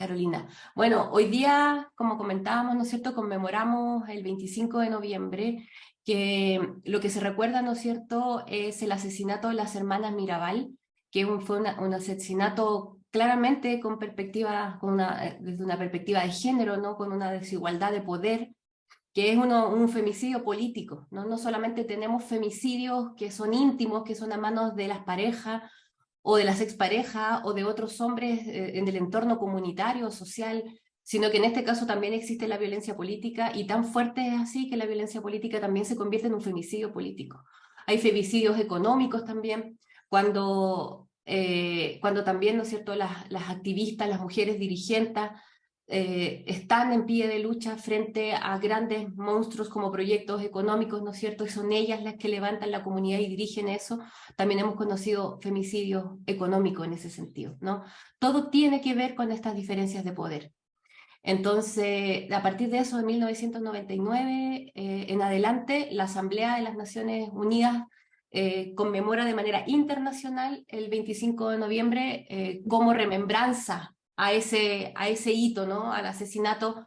Carolina. Bueno, hoy día, como comentábamos, ¿no es cierto?, conmemoramos el 25 de noviembre, que lo que se recuerda, ¿no es cierto?, es el asesinato de las hermanas Mirabal, que fue un asesinato claramente con perspectiva, desde una perspectiva de género, ¿no?, con una desigualdad de poder, que es un femicidio político, ¿no? No solamente tenemos femicidios que son íntimos, que son a manos de las parejas, o de las exparejas o de otros hombres en el entorno comunitario, social, sino que en este caso también existe la violencia política y tan fuerte es así que la violencia política también se convierte en un femicidio político. Hay femicidios económicos también, cuando también, ¿no es cierto?, las activistas, las mujeres dirigentes, están en pie de lucha frente a grandes monstruos como proyectos económicos, ¿no es cierto? Y son ellas las que levantan la comunidad y dirigen eso. También hemos conocido femicidios económicos en ese sentido, ¿no? Todo tiene que ver con estas diferencias de poder. Entonces, a partir de eso, de 1999 en adelante, la Asamblea de las Naciones Unidas conmemora de manera internacional el 25 de noviembre como remembranza a ese hito, ¿no? Al asesinato,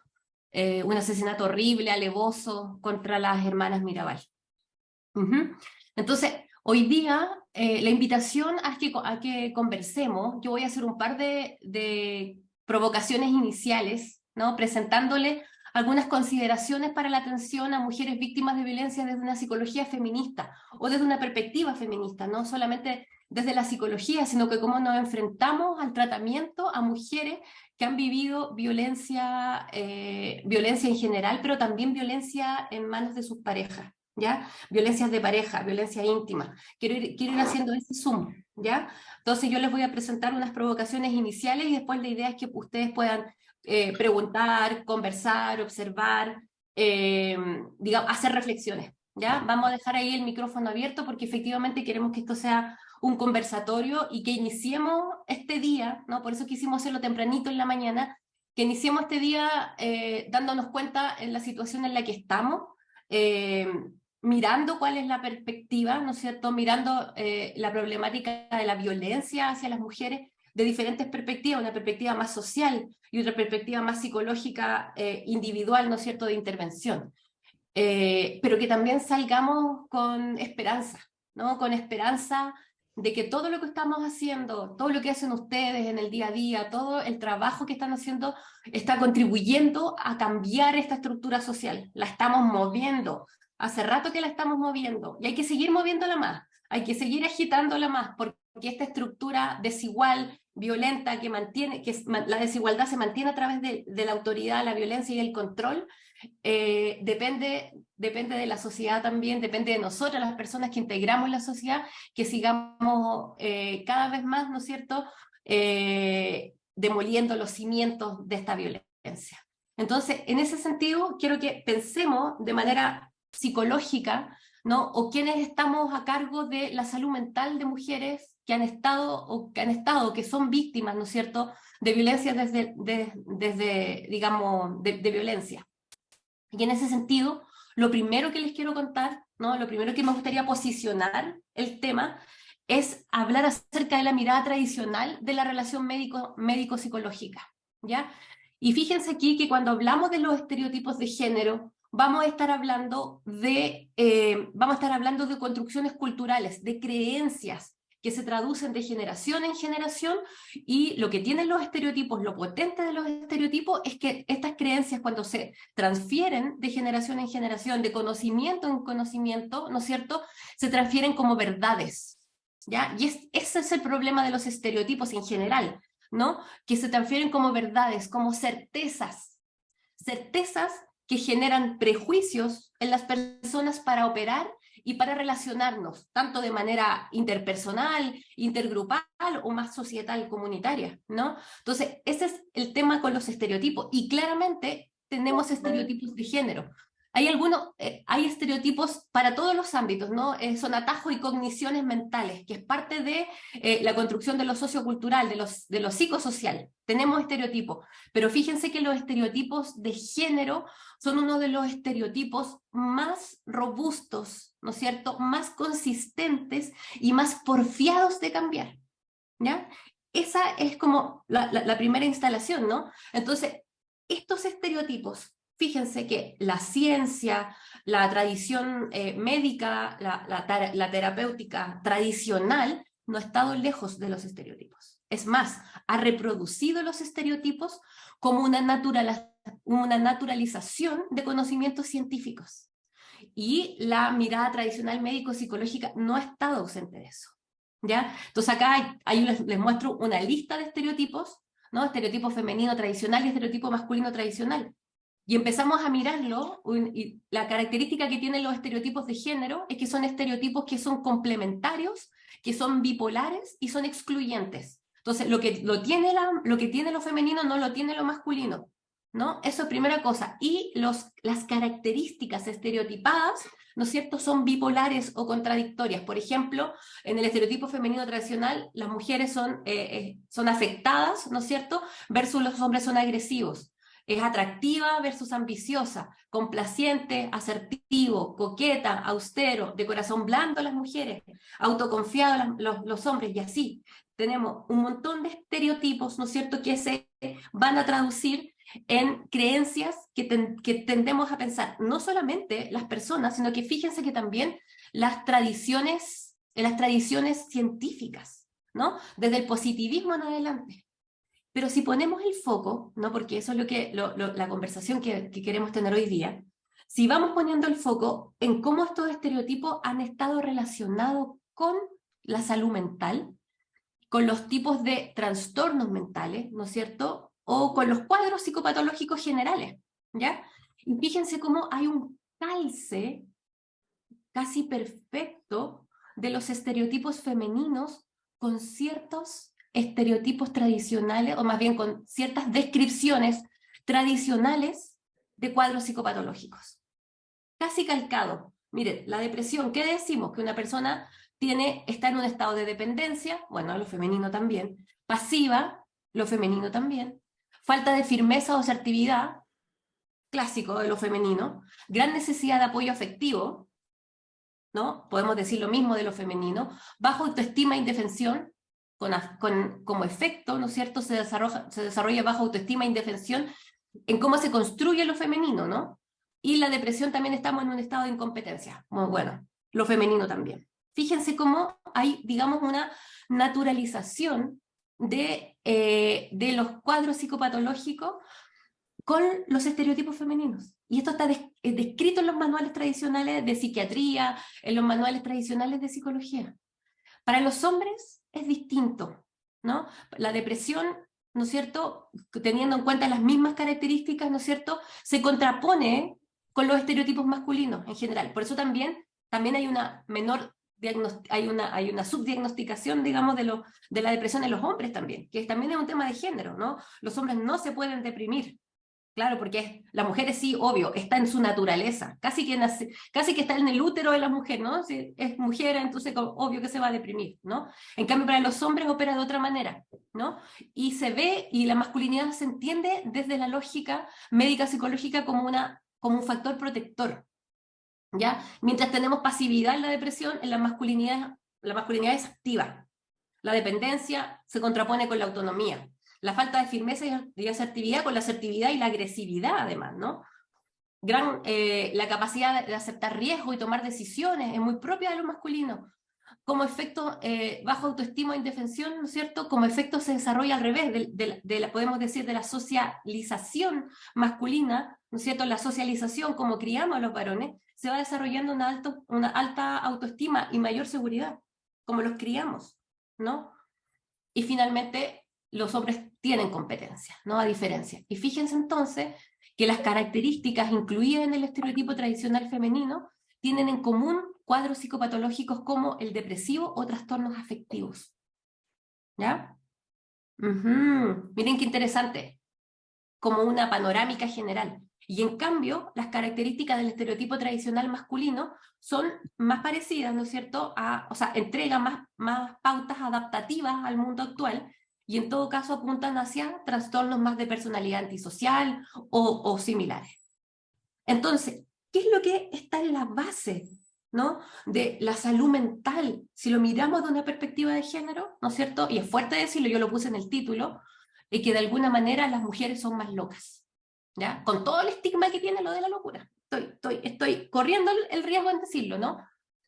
un asesinato horrible, alevoso contra las hermanas Mirabal. Entonces, hoy día la invitación a que conversemos, yo voy a hacer un par de provocaciones iniciales, ¿no? Presentándole algunas consideraciones para la atención a mujeres víctimas de violencia desde una psicología feminista o desde una perspectiva feminista, no solamente desde la psicología, sino que cómo nos enfrentamos al tratamiento a mujeres que han vivido violencia, violencia en general, pero también violencia en manos de sus parejas, ¿ya? Violencias de pareja, violencia íntima. Quiero ir haciendo ese zoom, ¿ya? Entonces yo les voy a presentar unas provocaciones iniciales y después la idea es que ustedes puedan preguntar, conversar, observar, digamos, hacer reflexiones, ¿ya? Vamos a dejar ahí el micrófono abierto porque efectivamente queremos que esto sea un conversatorio y que iniciemos este día, ¿no? Por eso quisimos hacerlo tempranito en la mañana, que iniciemos este día dándonos cuenta en la situación en la que estamos, eh, mirando cuál es la perspectiva, ¿no es cierto?, mirando la problemática de la violencia hacia las mujeres de diferentes perspectivas, una perspectiva más social y otra perspectiva más psicológica, individual, ¿no es cierto?, de intervención. Pero que también salgamos con esperanza, ¿no? Con esperanza de que todo lo que estamos haciendo, todo lo que hacen ustedes en el día a día, todo el trabajo que están haciendo está contribuyendo a cambiar esta estructura social. La estamos moviendo. Hace rato que la estamos moviendo y hay que seguir moviéndola más, hay que seguir agitándola más, porque esta estructura desigual, violenta, la desigualdad se mantiene a través de la autoridad, la violencia y el control, depende de la sociedad también, depende de nosotras, las personas que integramos la sociedad, que sigamos cada vez más, ¿no es cierto?, demoliendo los cimientos de esta violencia. Entonces, en ese sentido, quiero que pensemos de manera psicológica, ¿no?, o quienes estamos a cargo de la salud mental de mujeres que han estado, que son víctimas, ¿no es cierto?, de violencia digamos, de violencia. Y en ese sentido, lo primero que les quiero contar, ¿no?, lo primero que me gustaría posicionar el tema es hablar acerca de la mirada tradicional de la relación médico-psicológica, ¿ya? Y fíjense aquí que cuando hablamos de los estereotipos de género, vamos a estar hablando de construcciones culturales, de creencias que se traducen de generación en generación, y lo que tienen los estereotipos, lo potente de los estereotipos, es que estas creencias, cuando se transfieren de generación en generación, de conocimiento en conocimiento, ¿no es cierto?, se transfieren como verdades, ¿ya? Y ese es el problema de los estereotipos en general, ¿no?, que se transfieren como verdades, como certezas que generan prejuicios en las personas para operar y para relacionarnos, tanto de manera interpersonal, intergrupal o más societal, comunitaria, ¿no? Entonces, ese es el tema con los estereotipos, y claramente tenemos estereotipos de género. Hay estereotipos para todos los ámbitos, ¿no? Son atajos y cogniciones mentales, que es parte de la construcción de lo sociocultural, de lo psicosocial. Tenemos estereotipos, pero fíjense que los estereotipos de género son uno de los estereotipos más robustos, ¿no es cierto?, más consistentes y más porfiados de cambiar, ¿ya? esa es como la primera instalación, ¿no? Entonces, estos estereotipos, fíjense que la ciencia, la tradición médica, la terapéutica tradicional, no ha estado lejos de los estereotipos. Es más, ha reproducido los estereotipos como una naturalización de conocimientos científicos. Y la mirada tradicional médico-psicológica no ha estado ausente de eso. ¿Ya? Entonces acá les muestro una lista de estereotipos, ¿no? Estereotipo femenino tradicional y estereotipo masculino tradicional. Y empezamos a mirarlo, y la característica que tienen los estereotipos de género es que son estereotipos que son complementarios, que son bipolares y son excluyentes. Entonces, lo que tiene lo femenino no lo tiene lo masculino, ¿no? Eso es primera cosa. Y las características estereotipadas, ¿no es cierto?, son bipolares o contradictorias. Por ejemplo, en el estereotipo femenino tradicional, las mujeres son afectadas, ¿no es cierto?, versus los hombres son agresivos. Es atractiva versus ambiciosa, complaciente, asertivo, coqueta, austero, de corazón blando las mujeres, autoconfiados los hombres, y así. Tenemos un montón de estereotipos, ¿no es cierto?, que se van a traducir en creencias que tendemos a pensar, no solamente las personas, sino que fíjense que también las tradiciones científicas, ¿no? Desde el positivismo en adelante. Pero si ponemos el foco, ¿no? Porque eso es la conversación que queremos tener hoy día, si vamos poniendo el foco en cómo estos estereotipos han estado relacionados con la salud mental, con los tipos de trastornos mentales, ¿no es cierto?, o con los cuadros psicopatológicos generales, ¿ya? Y fíjense cómo hay un calce casi perfecto de los estereotipos femeninos con ciertos estereotipos tradicionales, o más bien con ciertas descripciones tradicionales de cuadros psicopatológicos. Casi calcado. Miren, la depresión, ¿qué decimos? Que una persona está en un estado de dependencia, bueno, lo femenino también, pasiva, lo femenino también, falta de firmeza o asertividad, clásico de lo femenino, gran necesidad de apoyo afectivo, ¿no? Podemos decir lo mismo de lo femenino, baja autoestima e indefensión, como efecto, ¿no es cierto?, se desarrolla baja autoestima e indefensión en cómo se construye lo femenino, ¿no? Y la depresión también estamos en un estado de incompetencia. Muy bueno, lo femenino también. Fíjense cómo hay, digamos, una naturalización de los cuadros psicopatológicos con los estereotipos femeninos. Y esto está descrito en los manuales tradicionales de psiquiatría, en los manuales tradicionales de psicología. Para los hombres es distinto, ¿no? La depresión, ¿no es cierto?, teniendo en cuenta las mismas características, ¿no es cierto?, se contrapone con los estereotipos masculinos en general. Por eso también hay una menor hay una subdiagnosticación, digamos, de la depresión en los hombres también, que también es un tema de género, ¿no? Los hombres no se pueden deprimir. Claro, porque las mujeres sí, obvio, está en su naturaleza, casi que está en el útero de la mujer, ¿no? Si es mujer, entonces obvio que se va a deprimir, ¿no? En cambio, para los hombres opera de otra manera, ¿no? Y se ve, y la masculinidad se entiende desde la lógica médica psicológica como un factor protector, ¿ya? Mientras tenemos pasividad en la depresión, en la masculinidad es activa. La dependencia se contrapone con la autonomía. La falta de firmeza y asertividad con la asertividad y la agresividad, además, ¿no? La capacidad de aceptar riesgo y tomar decisiones es muy propia de lo masculino. Como efecto, bajo autoestima e indefensión, ¿no es cierto?, como efecto se desarrolla al revés, podemos decir, de la socialización masculina, ¿no es cierto?, la socialización, como criamos a los varones, se va desarrollando una alta autoestima y mayor seguridad, como los criamos, ¿no? Y finalmente, los hombres tienen competencia, ¿no?, a diferencia. Y fíjense entonces que las características incluidas en el estereotipo tradicional femenino tienen en común cuadros psicopatológicos como el depresivo o trastornos afectivos. ¿Ya? Miren qué interesante, como una panorámica general. Y en cambio, las características del estereotipo tradicional masculino son más parecidas, ¿no es cierto?, o sea, entregan más pautas adaptativas al mundo actual, y en todo caso apuntan hacia trastornos más de personalidad antisocial o similares. Entonces, ¿qué es lo que está en la base ¿no? De la salud mental, si lo miramos de una perspectiva de género, ¿no es cierto? Y es fuerte decirlo, yo lo puse en el título, y que de alguna manera las mujeres son más locas, ¿ya? Con todo el estigma que tiene lo de la locura. Estoy corriendo el riesgo en decirlo, ¿no?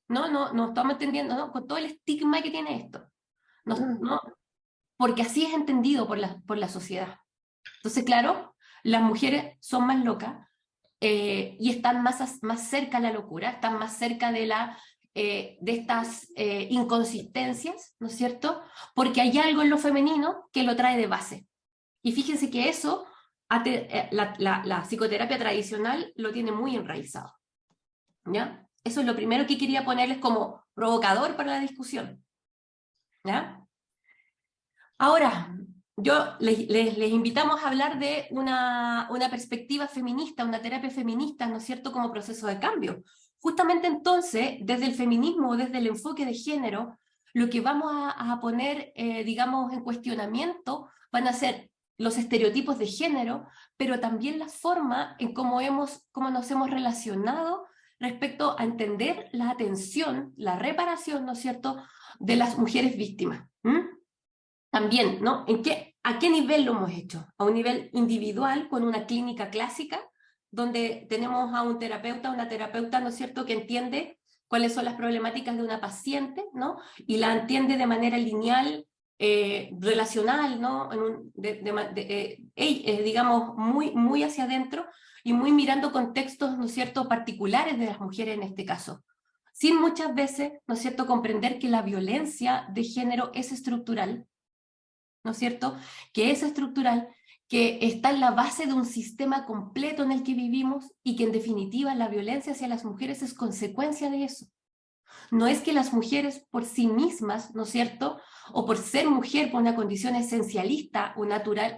No estamos entendiendo, ¿no? Con todo el estigma que tiene esto. No, porque así es entendido por la sociedad. Entonces, claro, las mujeres son más locas, y están más cerca de la locura, están más cerca de estas inconsistencias, ¿no es cierto? Porque hay algo en lo femenino que lo trae de base. Y fíjense que eso, la psicoterapia tradicional lo tiene muy enraizado, ¿ya? Eso es lo primero que quería ponerles como provocador para la discusión, ¿ya? Ahora, les invitamos a hablar de una perspectiva feminista, una terapia feminista, ¿no es cierto?, como proceso de cambio. Justamente entonces, desde el feminismo, desde el enfoque de género, lo que vamos a poner, digamos, en cuestionamiento van a ser los estereotipos de género, pero también la forma en cómo nos hemos relacionado respecto a entender la atención, la reparación, ¿no es cierto?, de las mujeres víctimas. También, ¿no? ¿A qué nivel lo hemos hecho? A un nivel individual, con una clínica clásica, donde tenemos a un terapeuta, una terapeuta, ¿no es cierto?, que entiende cuáles son las problemáticas de una paciente, ¿no? Y la entiende de manera lineal, relacional, ¿no? Digamos, muy hacia adentro y muy mirando contextos, ¿no es cierto?, particulares de las mujeres en este caso. Sin muchas veces, ¿no es cierto?, comprender que la violencia de género es estructural, ¿no es cierto?, que es estructural, que está en la base de un sistema completo en el que vivimos y que en definitiva la violencia hacia las mujeres es consecuencia de eso. No es que las mujeres por sí mismas, ¿no es cierto?, o por ser mujer, por una condición esencialista o natural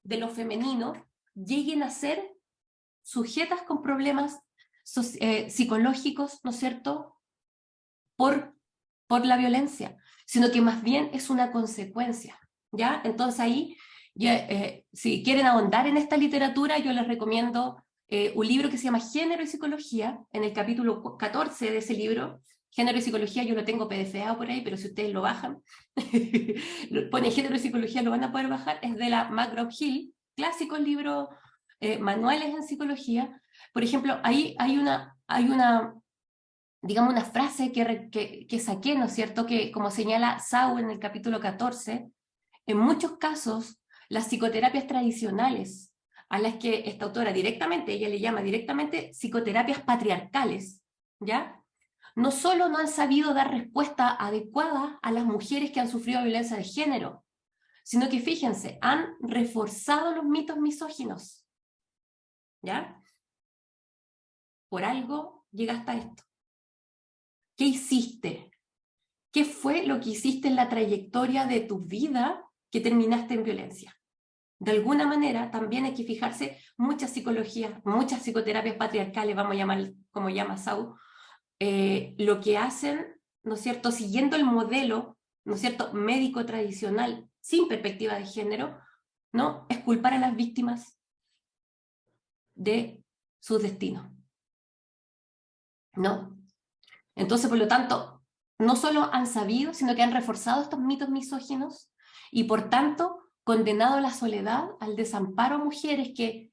de lo femenino, lleguen a ser sujetas con problemas psicológicos, ¿no es cierto?, por la violencia, sino que más bien es una consecuencia, ¿ya? Entonces ahí, si quieren ahondar en esta literatura, yo les recomiendo un libro que se llama Género y Psicología. En el capítulo 14 de ese libro, Género y Psicología, yo lo tengo pdfado por ahí, pero si ustedes lo bajan, ponen Género y Psicología, lo van a poder bajar, es de la McGraw-Hill, clásicos libros, manuales en psicología. Por ejemplo, ahí hay una digamos, una frase que saqué, ¿no es cierto?, que como señala Sau en el capítulo 14, en muchos casos las psicoterapias tradicionales, a las que esta autora directamente, ella le llama directamente psicoterapias patriarcales, ¿ya?, no solo no han sabido dar respuesta adecuada a las mujeres que han sufrido violencia de género, sino que, fíjense, han reforzado los mitos misóginos, ¿ya? Por algo llega hasta esto. ¿Qué hiciste? ¿Qué fue lo que hiciste en la trayectoria de tu vida que terminaste en violencia? De alguna manera también hay que fijarse, muchas psicologías, muchas psicoterapias patriarcales, vamos a llamar como llama Sau, lo que hacen, ¿no es cierto?, siguiendo el modelo, ¿no es cierto?, médico tradicional, sin perspectiva de género, ¿no?, es culpar a las víctimas de sus destinos, ¿no? Entonces, por lo tanto, no solo han sabido, sino que han reforzado estos mitos misóginos y, por tanto, condenado a la soledad, al desamparo a mujeres que,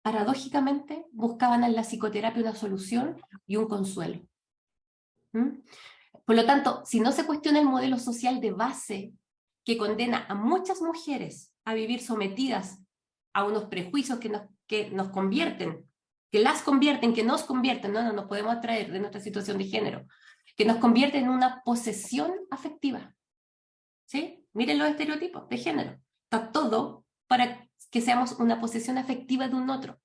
paradójicamente, buscaban en la psicoterapia una solución y un consuelo. Por lo tanto, si no se cuestiona el modelo social de base que condena a muchas mujeres a vivir sometidas a unos prejuicios que nos convierten, que nos convierten, no nos podemos atraer de nuestra situación de género, que nos convierten en una posesión afectiva. ¿Sí? Miren los estereotipos de género. Está todo para que seamos una posesión afectiva de un otro,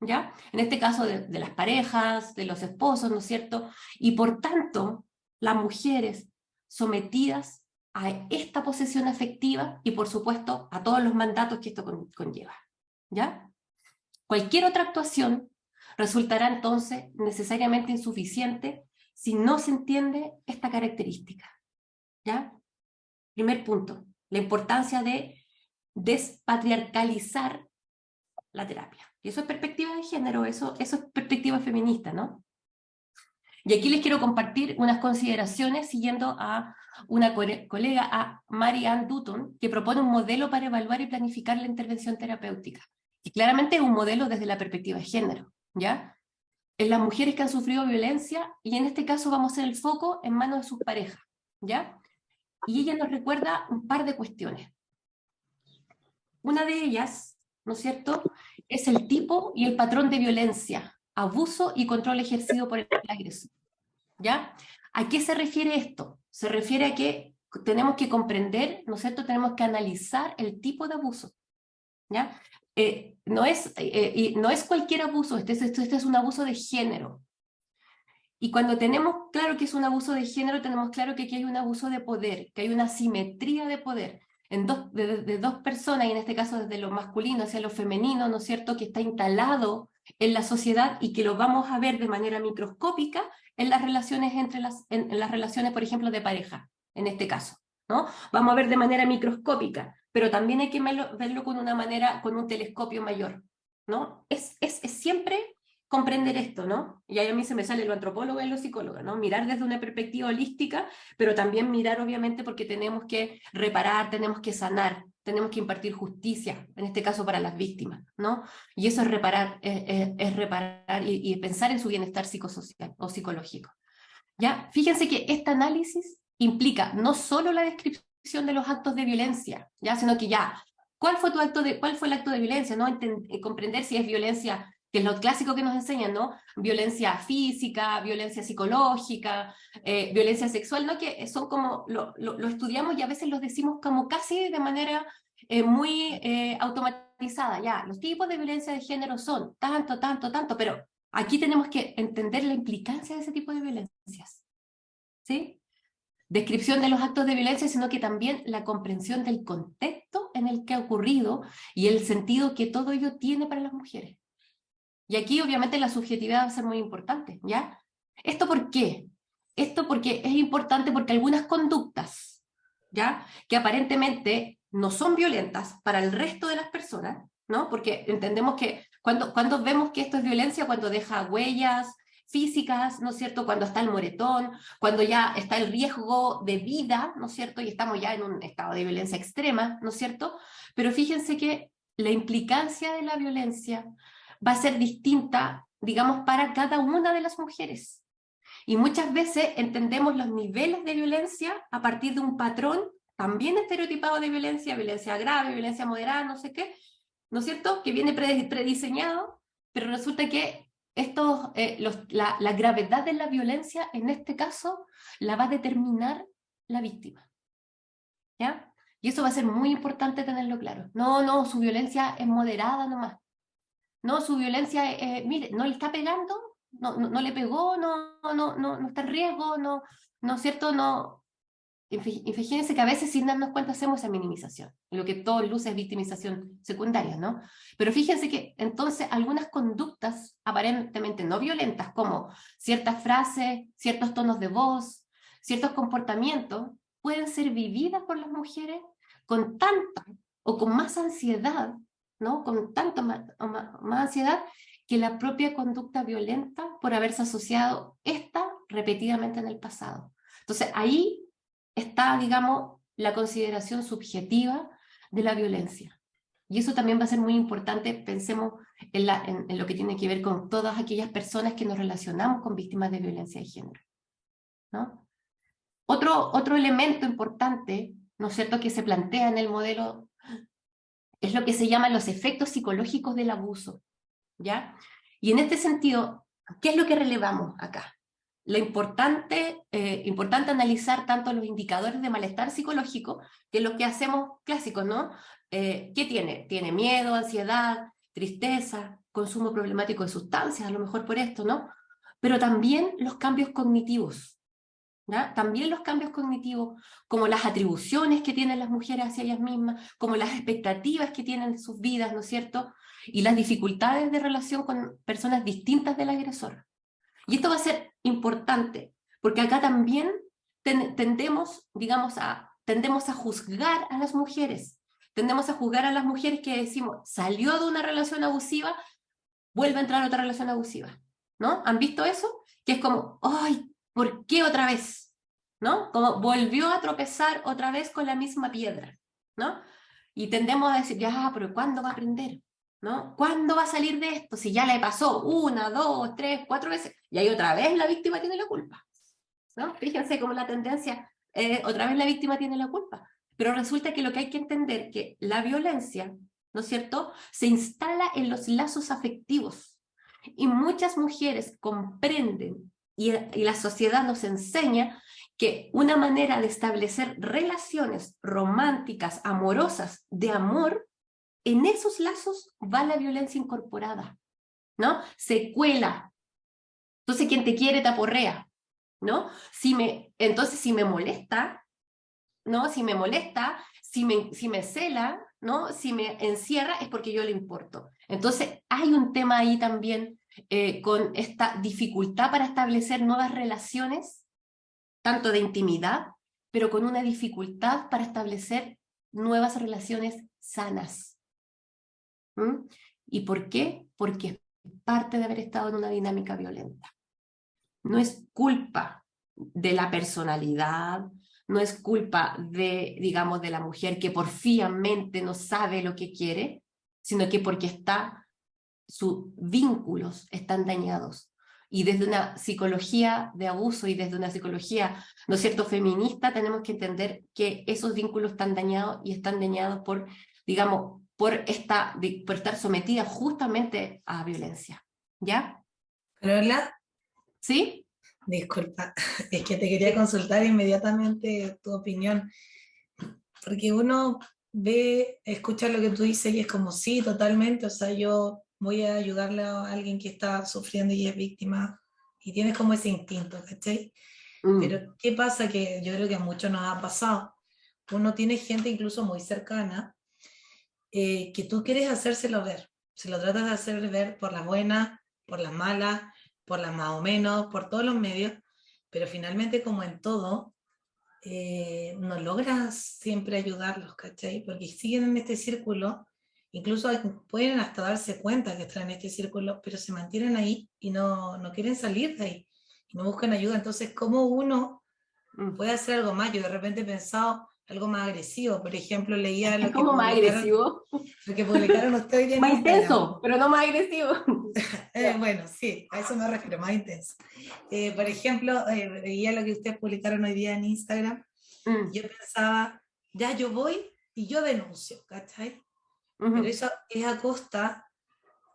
¿ya? En este caso de las parejas, de los esposos, ¿no es cierto? Y por tanto, las mujeres sometidas a esta posesión afectiva y, por supuesto, a todos los mandatos que esto conlleva, ¿ya? Cualquier otra actuación resultará entonces necesariamente insuficiente si no se entiende esta característica, ¿ya? Primer punto, la importancia de despatriarcalizar la terapia. Y eso es perspectiva de género, eso es perspectiva feminista, ¿no? Y aquí les quiero compartir unas consideraciones siguiendo a una colega, a Mary Ann Dutton, que propone un modelo para evaluar y planificar la intervención terapéutica. Y claramente es un modelo desde la perspectiva de género, ¿ya? En las mujeres que han sufrido violencia, y en este caso vamos a hacer el foco en manos de sus parejas, ¿ya? Y ella nos recuerda un par de cuestiones. Una de ellas, ¿no es cierto?, es el tipo y el patrón de violencia, abuso y control ejercido por el agresor, ¿ya? ¿A qué se refiere esto? Se refiere a que tenemos que comprender, ¿no es cierto?, tenemos que analizar el tipo de abuso, ¿ya? No es cualquier abuso, este es un abuso de género. Y cuando tenemos claro que es un abuso de género, tenemos claro que aquí hay un abuso de poder, que hay una asimetría de poder de dos personas, y en este caso desde lo masculino hacia lo femenino, ¿no es cierto?, que está instalado en la sociedad y que lo vamos a ver de manera microscópica en las relaciones en las relaciones, por ejemplo, de pareja, en este caso, ¿no? Vamos a ver de manera microscópica, pero también hay que verlo con una manera, con un telescopio mayor, ¿no? Es siempre comprender esto, ¿no? Y ahí a mí se me sale lo antropólogo y lo psicólogo, ¿no? Mirar desde una perspectiva holística, pero también mirar obviamente porque tenemos que reparar, tenemos que sanar, tenemos que impartir justicia, en este caso para las víctimas, ¿no? Y eso es reparar, es reparar y pensar en su bienestar psicosocial o psicológico. ¿Ya? Fíjense que este análisis implica no solo la descripción de los actos de violencia, ¿ya? Sino que ya, ¿cuál fue el acto de violencia? ¿No? Comprender si es violencia, que es lo clásico que nos enseñan, ¿no? Violencia física, violencia psicológica, violencia sexual, ¿no? Que son como, lo estudiamos y a veces los decimos como casi de manera muy automatizada, ya, los tipos de violencia de género son tanto, tanto, tanto, pero aquí tenemos que entender la implicancia de ese tipo de violencias, ¿sí? Descripción de los actos de violencia, sino que también la comprensión del contexto en el que ha ocurrido y el sentido que todo ello tiene para las mujeres. Y aquí obviamente la subjetividad va a ser muy importante, ¿ya? ¿Esto por qué? Esto porque es importante porque algunas conductas, ¿ya?, que aparentemente no son violentas para el resto de las personas, ¿no? Porque entendemos que cuando vemos que esto es violencia, cuando deja huellas físicas, ¿no es cierto?, cuando está el moretón, cuando ya está el riesgo de vida, ¿no es cierto?, y estamos ya en un estado de violencia extrema, ¿no es cierto? Pero fíjense que la implicancia de la violencia va a ser distinta, digamos, para cada una de las mujeres. Y muchas veces entendemos los niveles de violencia a partir de un patrón también estereotipado de violencia, violencia grave, violencia moderada, no sé qué, ¿no es cierto?, que viene prediseñado, pero resulta que la gravedad de la violencia, en este caso, la va a determinar la víctima, ¿ya? Y eso va a ser muy importante tenerlo claro. No, su violencia es moderada nomás. No, su violencia, mire, no le está pegando, no le pegó, no está en riesgo, no es cierto, no. Y fíjense que a veces sin darnos cuenta hacemos esa minimización, lo que todo luce es victimización secundaria, ¿no? Pero fíjense que entonces algunas conductas aparentemente no violentas, como ciertas frases, ciertos tonos de voz, ciertos comportamientos, pueden ser vividas por las mujeres con tanta o con más ansiedad, ¿no? Con tanto más ansiedad que la propia conducta violenta por haberse asociado esta repetidamente en el pasado. Entonces ahí está, digamos, la consideración subjetiva de la violencia. Y eso también va a ser muy importante, pensemos en lo que tiene que ver con todas aquellas personas que nos relacionamos con víctimas de violencia de género, ¿no? Otro elemento importante, ¿no es cierto?, que se plantea en el modelo es lo que se llama los efectos psicológicos del abuso, ¿ya? Y en este sentido, ¿qué es lo que relevamos acá? Lo importante analizar tanto los indicadores de malestar psicológico, que es lo que hacemos clásicos, ¿no? ¿Qué tiene? Tiene miedo, ansiedad, tristeza, consumo problemático de sustancias, a lo mejor por esto, ¿no? Pero también los cambios cognitivos, ¿ya? También los cambios cognitivos, como las atribuciones que tienen las mujeres hacia ellas mismas, como las expectativas que tienen de sus vidas, ¿no es cierto? Y las dificultades de relación con personas distintas del agresor. Y esto va a ser importante, porque acá también tendemos, digamos, tendemos a juzgar a las mujeres. Tendemos a juzgar a las mujeres que decimos, salió de una relación abusiva, vuelve a entrar a otra relación abusiva, ¿no? ¿Han visto eso? Que es como, ¡ay! ¿Por qué otra vez? ¿No? Como volvió a tropezar otra vez con la misma piedra, ¿no? Y tendemos a decir, ya, pero ¿cuándo va a aprender? ¿No? ¿Cuándo va a salir de esto? Si ya le pasó una, dos, tres, cuatro veces, y ahí otra vez la víctima tiene la culpa, ¿no? Fíjense cómo la tendencia, otra vez la víctima tiene la culpa. Pero resulta que lo que hay que entender que la violencia, ¿no es cierto?, se instala en los lazos afectivos. Y muchas mujeres comprenden, y la sociedad nos enseña, que una manera de establecer relaciones románticas, amorosas, de amor, en esos lazos va la violencia incorporada, ¿no? Se cuela. Entonces, quien te quiere te aporrea, ¿no? Entonces, si me molesta, ¿no? Si me cela, ¿no? Si me encierra, es porque yo le importo. Entonces, hay un tema ahí también con esta dificultad para establecer nuevas relaciones, tanto de intimidad, pero con una dificultad para establecer nuevas relaciones sanas. ¿Mm? ¿Y por qué? Porque es parte de haber estado en una dinámica violenta. No es culpa de la personalidad, no es culpa de, digamos, de la mujer que porfiamente no sabe lo que quiere, sino que porque sus vínculos están dañados. Y desde una psicología de abuso y desde una psicología, ¿no es cierto?, feminista, tenemos que entender que esos vínculos están dañados y están dañados por, digamos, por estar sometida justamente a violencia. ¿Ya? Carola, ¿Sí? disculpa, es que te quería consultar inmediatamente tu opinión, porque uno ve, escucha lo que tú dices y es como, sí, totalmente, o sea, yo voy a ayudarle a alguien que está sufriendo y es víctima, y tienes como ese instinto, ¿cachai? Mm. Pero ¿qué pasa? Que yo creo que a muchos nos ha pasado. Uno tiene gente incluso muy cercana que tú quieres hacérselo ver, se lo tratas de hacer ver por las buenas, por las malas, por las más o menos, por todos los medios, pero finalmente como en todo, no logras siempre ayudarlos, ¿cachai? Porque siguen en este círculo, incluso pueden hasta darse cuenta que están en este círculo, pero se mantienen ahí y no quieren salir de ahí, y no buscan ayuda. Entonces, ¿cómo uno Mm. puede hacer algo más? Yo de repente he pensado algo más agresivo, por ejemplo, leía Es como más agresivo, lo que publicaron ustedes en más Instagram. intenso, pero no más agresivo. Ya. Bueno, sí, a eso me refiero, más intenso. Por ejemplo, veía lo que ustedes publicaron hoy día en Instagram. Mm. Yo pensaba, ya yo voy y yo denuncio, ¿cachai? Pero Ujú. eso es a costa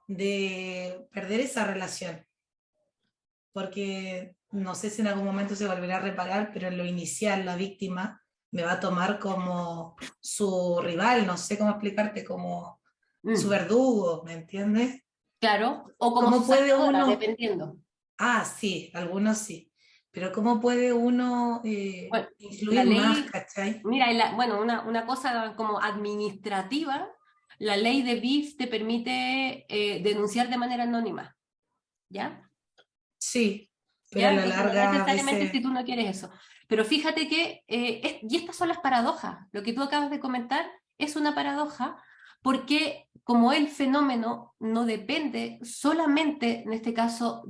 de perder esa relación, porque no sé si en algún momento se volverá a reparar, pero en lo inicial la víctima me va a tomar como su rival, no sé cómo explicarte, como su Mm. verdugo, ¿me entiendes? Claro, o como su ¿Cómo puede salvadora, uno? dependiendo. Ah, sí, algunos sí, pero ¿cómo puede uno Bueno, la influir más, ley, ¿cachai? mira, bueno, una cosa como administrativa, la ley de BIF te permite denunciar de manera anónima, ¿ya? Sí, pero a ¿Ya? la Entonces, no larga a necesariamente veces, si tú no quieres eso. Pero fíjate que, y estas son las paradojas, lo que tú acabas de comentar es una paradoja, porque como el fenómeno no depende solamente, en este caso,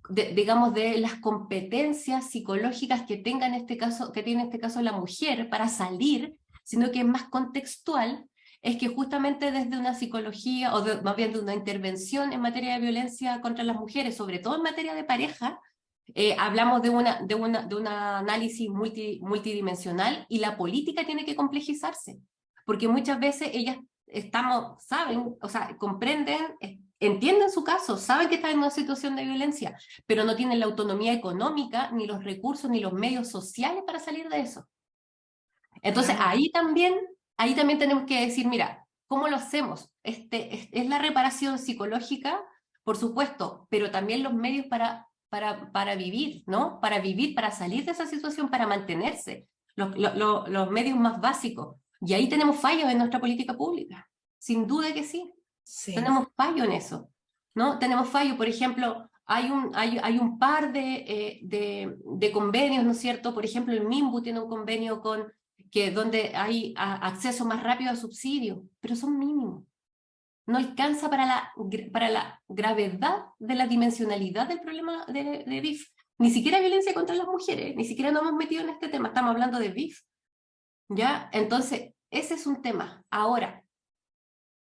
digamos, de las competencias psicológicas que tenga en este caso, que tiene en este caso la mujer para salir, sino que es más contextual, es que justamente desde una psicología, más bien de una intervención en materia de violencia contra las mujeres, sobre todo en materia de pareja, hablamos de un análisis multidimensional, y la política tiene que complejizarse, porque muchas veces ellas saben, o sea, comprenden, entienden su caso, saben que están en una situación de violencia, pero no tienen la autonomía económica, ni los recursos, ni los medios sociales para salir de eso. Entonces, claro, ahí también tenemos que decir, mira, ¿cómo lo hacemos? Es la reparación psicológica, por supuesto, pero también los medios para vivir, ¿no? Para vivir, para salir de esa situación, para mantenerse, los medios más básicos. Y ahí tenemos fallos en nuestra política pública, sin duda que sí. sí. Tenemos fallo en eso, ¿no? Tenemos fallo, por ejemplo, hay un par de convenios, ¿no es cierto? Por ejemplo, el MIMBU tiene un convenio donde hay acceso más rápido a subsidios, pero son mínimos. no alcanza para la gravedad de la dimensionalidad del problema de BIF. Ni siquiera violencia contra las mujeres, ni siquiera nos hemos metido en este tema, estamos hablando de BIF. ¿Ya? Entonces, ese es un tema. Ahora,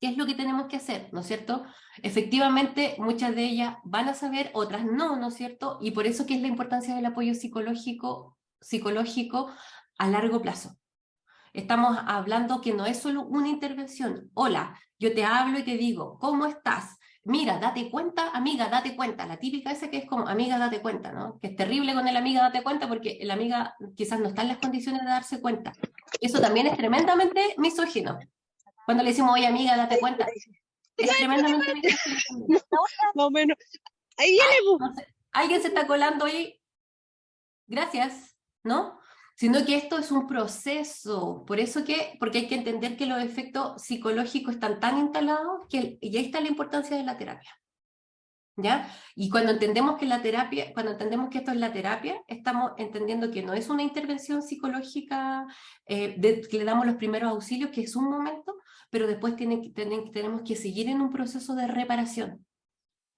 ¿qué es lo que tenemos que hacer? ¿No es cierto? Efectivamente, muchas de ellas van a saber, otras no, ¿no es cierto? Y por eso que es la importancia del apoyo psicológico a largo plazo. Estamos hablando que no es solo una intervención. Hola, yo te hablo y te digo, ¿cómo estás? Mira, date cuenta, amiga, date cuenta. La típica esa que es como, amiga, date cuenta, ¿no? Que es terrible con el amiga, date cuenta, porque el amiga quizás no está en las condiciones de darse cuenta. Eso también es tremendamente misógino. Cuando le decimos, oye, amiga, date cuenta, es tremendamente misógino también. Más o menos. Ahí viene, po. No sé, alguien se está colando ahí, gracias, ¿no? Sino que esto es un proceso, porque hay que entender que los efectos psicológicos están tan instalados y ahí está la importancia de la terapia, ¿ya? Y cuando entendemos que cuando entendemos que esto es la terapia, estamos entendiendo que no es una intervención psicológica que le damos los primeros auxilios, que es un momento, pero después tenemos que seguir en un proceso de reparación.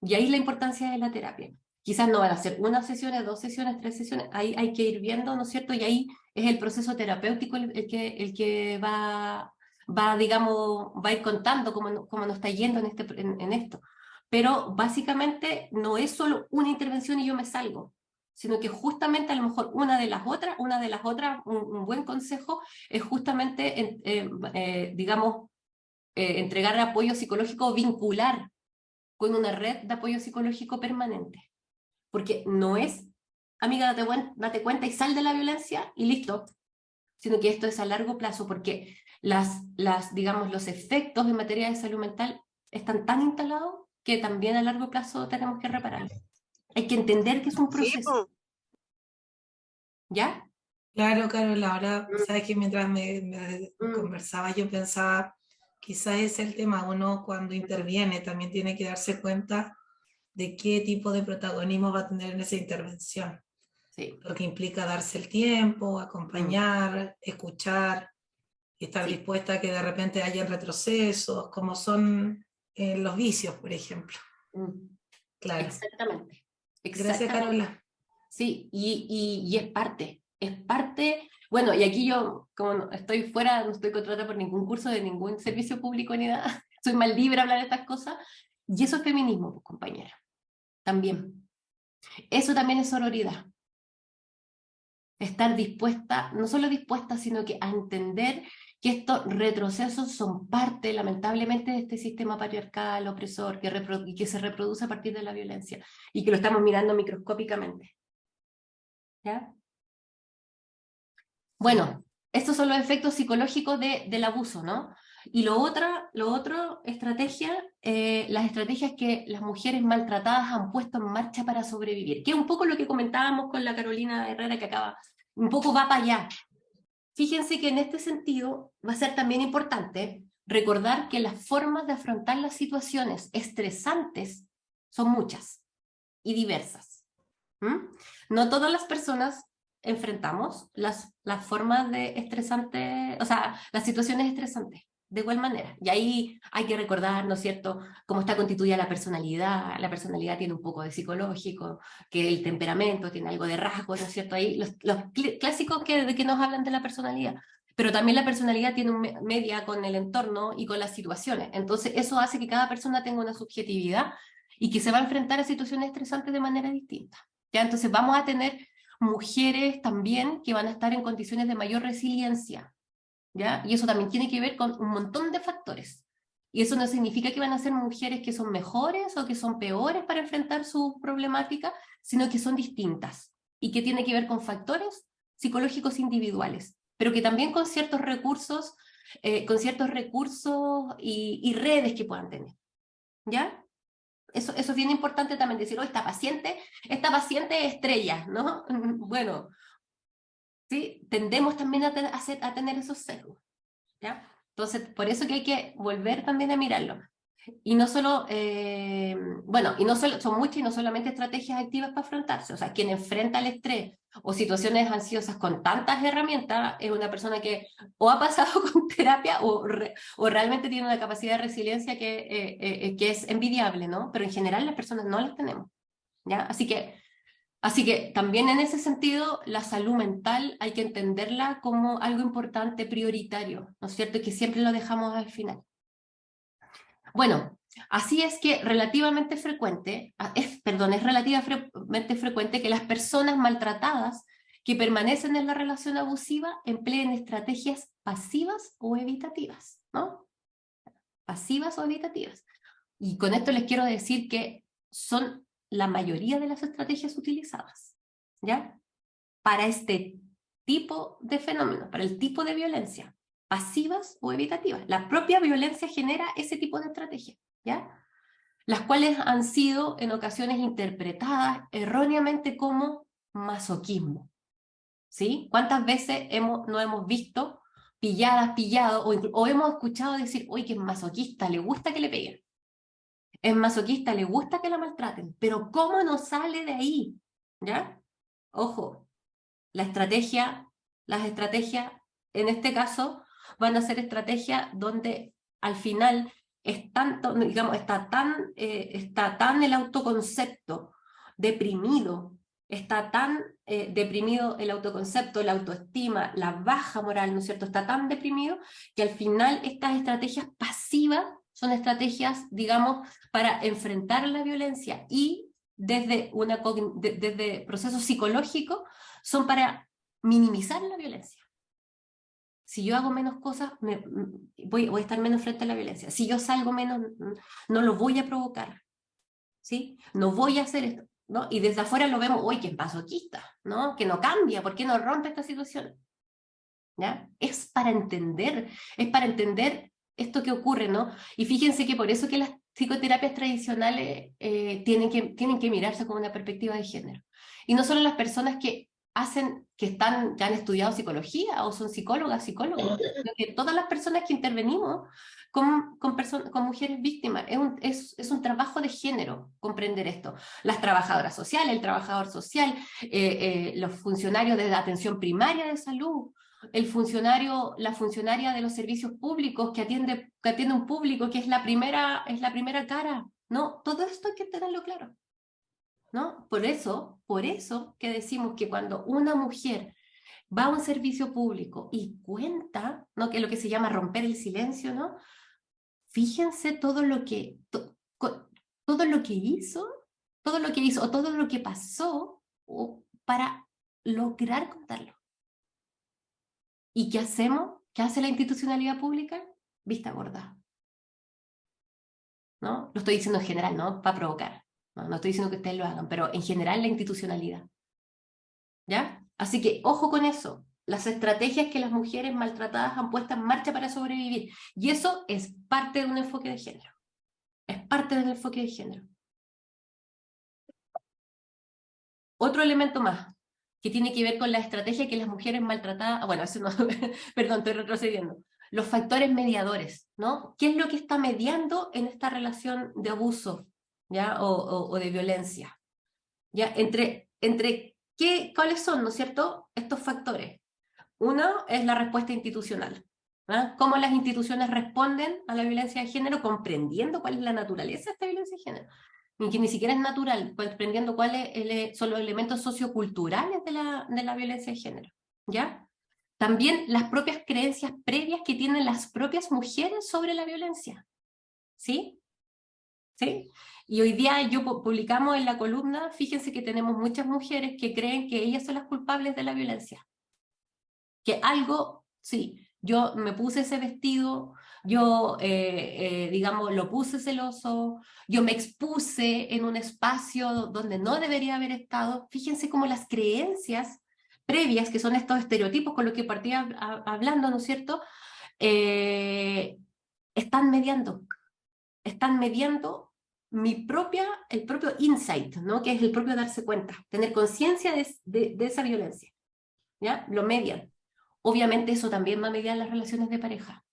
Y ahí la importancia de la terapia. Quizás no van a ser una sesión, 2 sesiones, 3 sesiones, ahí hay que ir viendo, ¿no es cierto? Y ahí es el proceso terapéutico el que digamos, va a ir contando cómo nos está yendo en esto. Pero básicamente no es solo una intervención y yo me salgo, sino que justamente a lo mejor una de las otras, un buen consejo es justamente, digamos, entregar apoyo psicológico vincular con una red de apoyo psicológico permanente. Porque no es, amiga, date cuenta y sal de la violencia y listo, sino que esto es a largo plazo, porque digamos, los efectos en materia de salud mental están tan instalados que también a largo plazo tenemos que repararlos. Hay que entender que es un Sí, proceso, po. ¿ya? Claro, Carola, ahora, Mm, sabes que mientras me mm, conversaba, yo pensaba, quizás es el tema, uno cuando interviene también tiene que darse cuenta de qué tipo de protagonismo va a tener en esa intervención, sí, lo que implica darse el tiempo, mm, acompañar, escuchar y estar sí, dispuesta a que de repente haya retrocesos, como son los vicios, por ejemplo. mm, Claro. exactamente, Gracias, exactamente. Carola. Sí, y es parte, bueno, y aquí yo, como estoy fuera, no estoy contratada por ningún curso de ningún servicio público ni nada, soy más libre a hablar de estas cosas, y eso es feminismo, pues, compañera, también. Eso también es sororidad, estar dispuesta, no solo dispuesta, sino que a entender que estos retrocesos son parte, lamentablemente, de este sistema patriarcal, opresor, y que se reproduce a partir de la violencia, y que lo estamos mirando microscópicamente, ¿ya? Bueno, estos son los efectos psicológicos del abuso, ¿no? Y lo otro, las estrategias que las mujeres maltratadas han puesto en marcha para sobrevivir, que es un poco lo que comentábamos con la Carolina Herrera que acaba, un poco va para allá. Fíjense que en este sentido va a ser también importante recordar que las formas de afrontar las situaciones estresantes son muchas y diversas. ¿Mm? No todas las personas enfrentamos las formas de estresantes, o sea, las situaciones estresantes, de igual manera. Y ahí hay que recordar, ¿no es cierto?, cómo está constituida la personalidad. La personalidad tiene un poco de psicológico, que el temperamento tiene algo de rasgos, ¿no es cierto? Ahí los clásicos de que nos hablan de la personalidad. Pero también la personalidad tiene media con el entorno y con las situaciones. Entonces, eso hace que cada persona tenga una subjetividad y que se va a enfrentar a situaciones estresantes de manera distinta. ¿Ya? Entonces vamos a tener mujeres también que van a estar en condiciones de mayor resiliencia, ¿ya? Y eso también tiene que ver con un montón de factores. Y eso no significa que van a ser mujeres que son mejores o que son peores para enfrentar su problemática, sino que son distintas y que tiene que ver con factores psicológicos individuales, pero que también con ciertos recursos y redes que puedan tener, ¿ya? Eso es bien importante también decir, oh, esta paciente es estrella, ¿no? Bueno, sí, tendemos también a tener esos sesgos, ¿ya? Entonces, por eso que hay que volver también a mirarlo. Y no solo, bueno, y no solo, son muchas y no solamente estrategias activas para afrontarse. O sea, quien enfrenta el estrés o situaciones ansiosas con tantas herramientas es una persona que o ha pasado con terapia o realmente tiene una capacidad de resiliencia que es envidiable, ¿no? Pero en general las personas no las tenemos, ¿ya? Así que también en ese sentido, la salud mental hay que entenderla como algo importante, prioritario, ¿no es cierto? Y que siempre lo dejamos al final. Bueno, así es que relativamente frecuente, es relativamente frecuente que las personas maltratadas que permanecen en la relación abusiva empleen estrategias pasivas o evitativas, ¿no? Pasivas o evitativas. Y con esto les quiero decir que son la mayoría de las estrategias utilizadas, ¿ya? Para este tipo de fenómenos, para el tipo de violencia, pasivas o evitativas. La propia violencia genera ese tipo de estrategias, ¿ya? Las cuales han sido en ocasiones interpretadas erróneamente como masoquismo, ¿sí? ¿Cuántas veces no hemos visto pilladas, pillados, o hemos escuchado decir, oye, que es masoquista, le gusta que le peguen, es masoquista, le gusta que la maltraten, pero ¿cómo no sale de ahí? ¿Ya? Ojo, las estrategias, en este caso, van a ser estrategias donde al final digamos, está tan el autoconcepto deprimido, está tan deprimido el autoconcepto, la autoestima, la baja moral, ¿no es cierto? Está tan deprimido que al final estas estrategias pasivas son estrategias, digamos, para enfrentar la violencia y desde procesos psicológicos son para minimizar la violencia. Si yo hago menos cosas, voy a estar menos frente a la violencia. Si yo salgo menos, no lo voy a provocar, ¿sí? No voy a hacer esto, ¿no? Y desde afuera lo vemos, uy, que es masoquista, ¿no? Que no cambia, ¿por qué no rompe esta situación? ¿Ya? Es para entender esto que ocurre, ¿no? Y fíjense que por eso que las psicoterapias tradicionales tienen que mirarse con una perspectiva de género. Y no solo las personas que que han estudiado psicología o son psicólogas, psicólogos, sino que todas las personas que intervenimos con mujeres víctimas. Es un trabajo de género comprender esto. Las trabajadoras sociales, el trabajador social, los funcionarios de la atención primaria de salud, la funcionaria de los servicios públicos que atiende un público que es la primera cara, ¿no? Todo esto hay que tenerlo claro, ¿no? Por eso que decimos que cuando una mujer va a un servicio público y cuenta, ¿no? Que es lo que se llama romper el silencio, ¿no? Fíjense todo lo que hizo, o todo lo que pasó para lograr contarlo. ¿Y qué hacemos? ¿Qué hace la institucionalidad pública? Vista gorda, ¿no? Lo estoy diciendo en general, ¿no? Para provocar. No estoy diciendo que ustedes lo hagan, pero en general la institucionalidad. ¿Ya? Así que ojo con eso. Las estrategias que las mujeres maltratadas han puesto en marcha para sobrevivir. Y eso es parte de un enfoque de género. Es parte del enfoque de género. Otro elemento más, que tiene que ver con la estrategia que las mujeres maltratadas, bueno, eso no, perdón, estoy retrocediendo, los factores mediadores, ¿no? ¿Qué es lo que está mediando en esta relación de abuso, ¿ya? O de violencia, ¿ya? ¿Cuáles son, ¿no es cierto?, estos factores? Uno es la respuesta institucional, ¿ah? Cómo las instituciones responden a la violencia de género, comprendiendo cuál es la naturaleza de esta violencia de género, y que ni siquiera es natural, comprendiendo cuáles son los elementos socioculturales de la violencia de género, ¿ya? También las propias creencias previas que tienen las propias mujeres sobre la violencia, ¿sí? ¿Sí? Y hoy día publicamos en la columna, fíjense que tenemos muchas mujeres que creen que ellas son las culpables de la violencia. Que algo, sí, yo me puse ese vestido, yo, digamos, lo puse celoso, yo me expuse en un espacio donde no debería haber estado. Fíjense cómo las creencias previas, que son estos estereotipos con los que partía hablando, ¿no es cierto?, están mediando el propio insight, ¿no? Que es el propio darse cuenta, tener conciencia de esa violencia, ¿ya? Lo median. Obviamente eso también va a mediar las relaciones de pareja,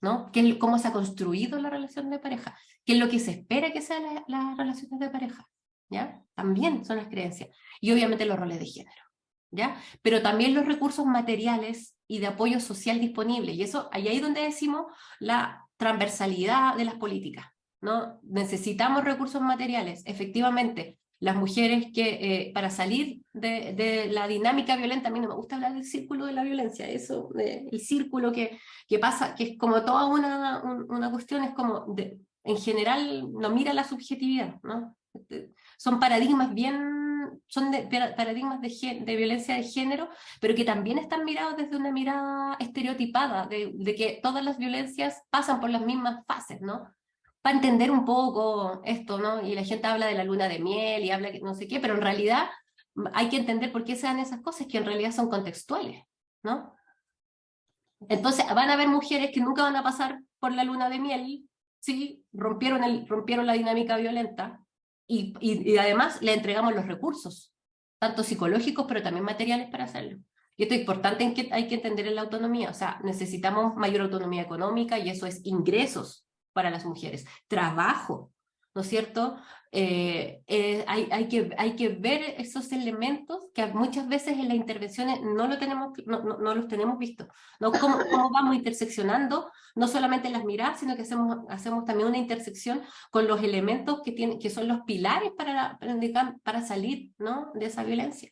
¿no? Cómo se ha construido la relación de pareja, qué es lo que se espera que sean las relaciones de pareja, ¿ya? También son las creencias. Y obviamente los roles de género, ¿ya? Pero también los recursos materiales y de apoyo social disponibles. Y eso, ahí es donde decimos la transversalidad de las políticas, ¿no? Necesitamos recursos materiales, efectivamente. Las mujeres que, para salir de la dinámica violenta, a mí no me gusta hablar del círculo de la violencia, eso, el círculo que pasa, que es como toda una cuestión, es como, en general, no mira la subjetividad, ¿no? Son paradigmas paradigmas de violencia de género, pero que también están mirados desde una mirada estereotipada, de que todas las violencias pasan por las mismas fases, ¿no? Para entender un poco esto, ¿no? Y la gente habla de la luna de miel y habla que no sé qué, pero en realidad hay que entender por qué se dan esas cosas que en realidad son contextuales, ¿no? Entonces van a haber mujeres que nunca van a pasar por la luna de miel, ¿sí? Rompieron la dinámica violenta y además le entregamos los recursos, tanto psicológicos pero también materiales para hacerlo. Y esto es importante en que hay que entender en la autonomía, o sea, necesitamos mayor autonomía económica y eso es ingresos para las mujeres, trabajo, ¿no es cierto? Hay que ver esos elementos que muchas veces en las intervenciones no los tenemos vistos, ¿no? Cómo vamos interseccionando, no solamente las miradas, sino que hacemos también una intersección con los elementos que son los pilares para salir, ¿no? De esa violencia.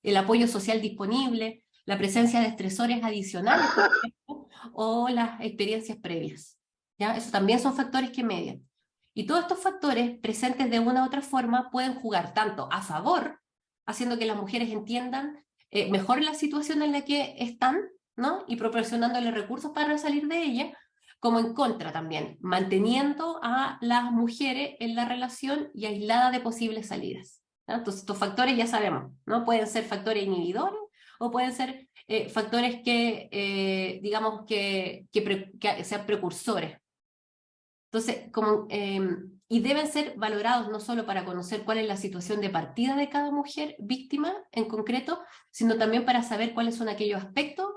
El apoyo social disponible, la presencia de estresores adicionales, por ejemplo, o las experiencias previas, ¿ya? Esos también son factores que median. Y todos estos factores presentes de una u otra forma pueden jugar tanto a favor, haciendo que las mujeres entiendan mejor la situación en la que están, ¿no? Y proporcionándoles recursos para salir de ella, como en contra también, manteniendo a las mujeres en la relación y aislada de posibles salidas, ¿no? Entonces estos factores ya sabemos, ¿no? Pueden ser factores inhibidores o pueden ser factores que, digamos, que sean precursores. Entonces, y deben ser valorados no solo para conocer cuál es la situación de partida de cada mujer víctima en concreto, sino también para saber cuáles son aquellos aspectos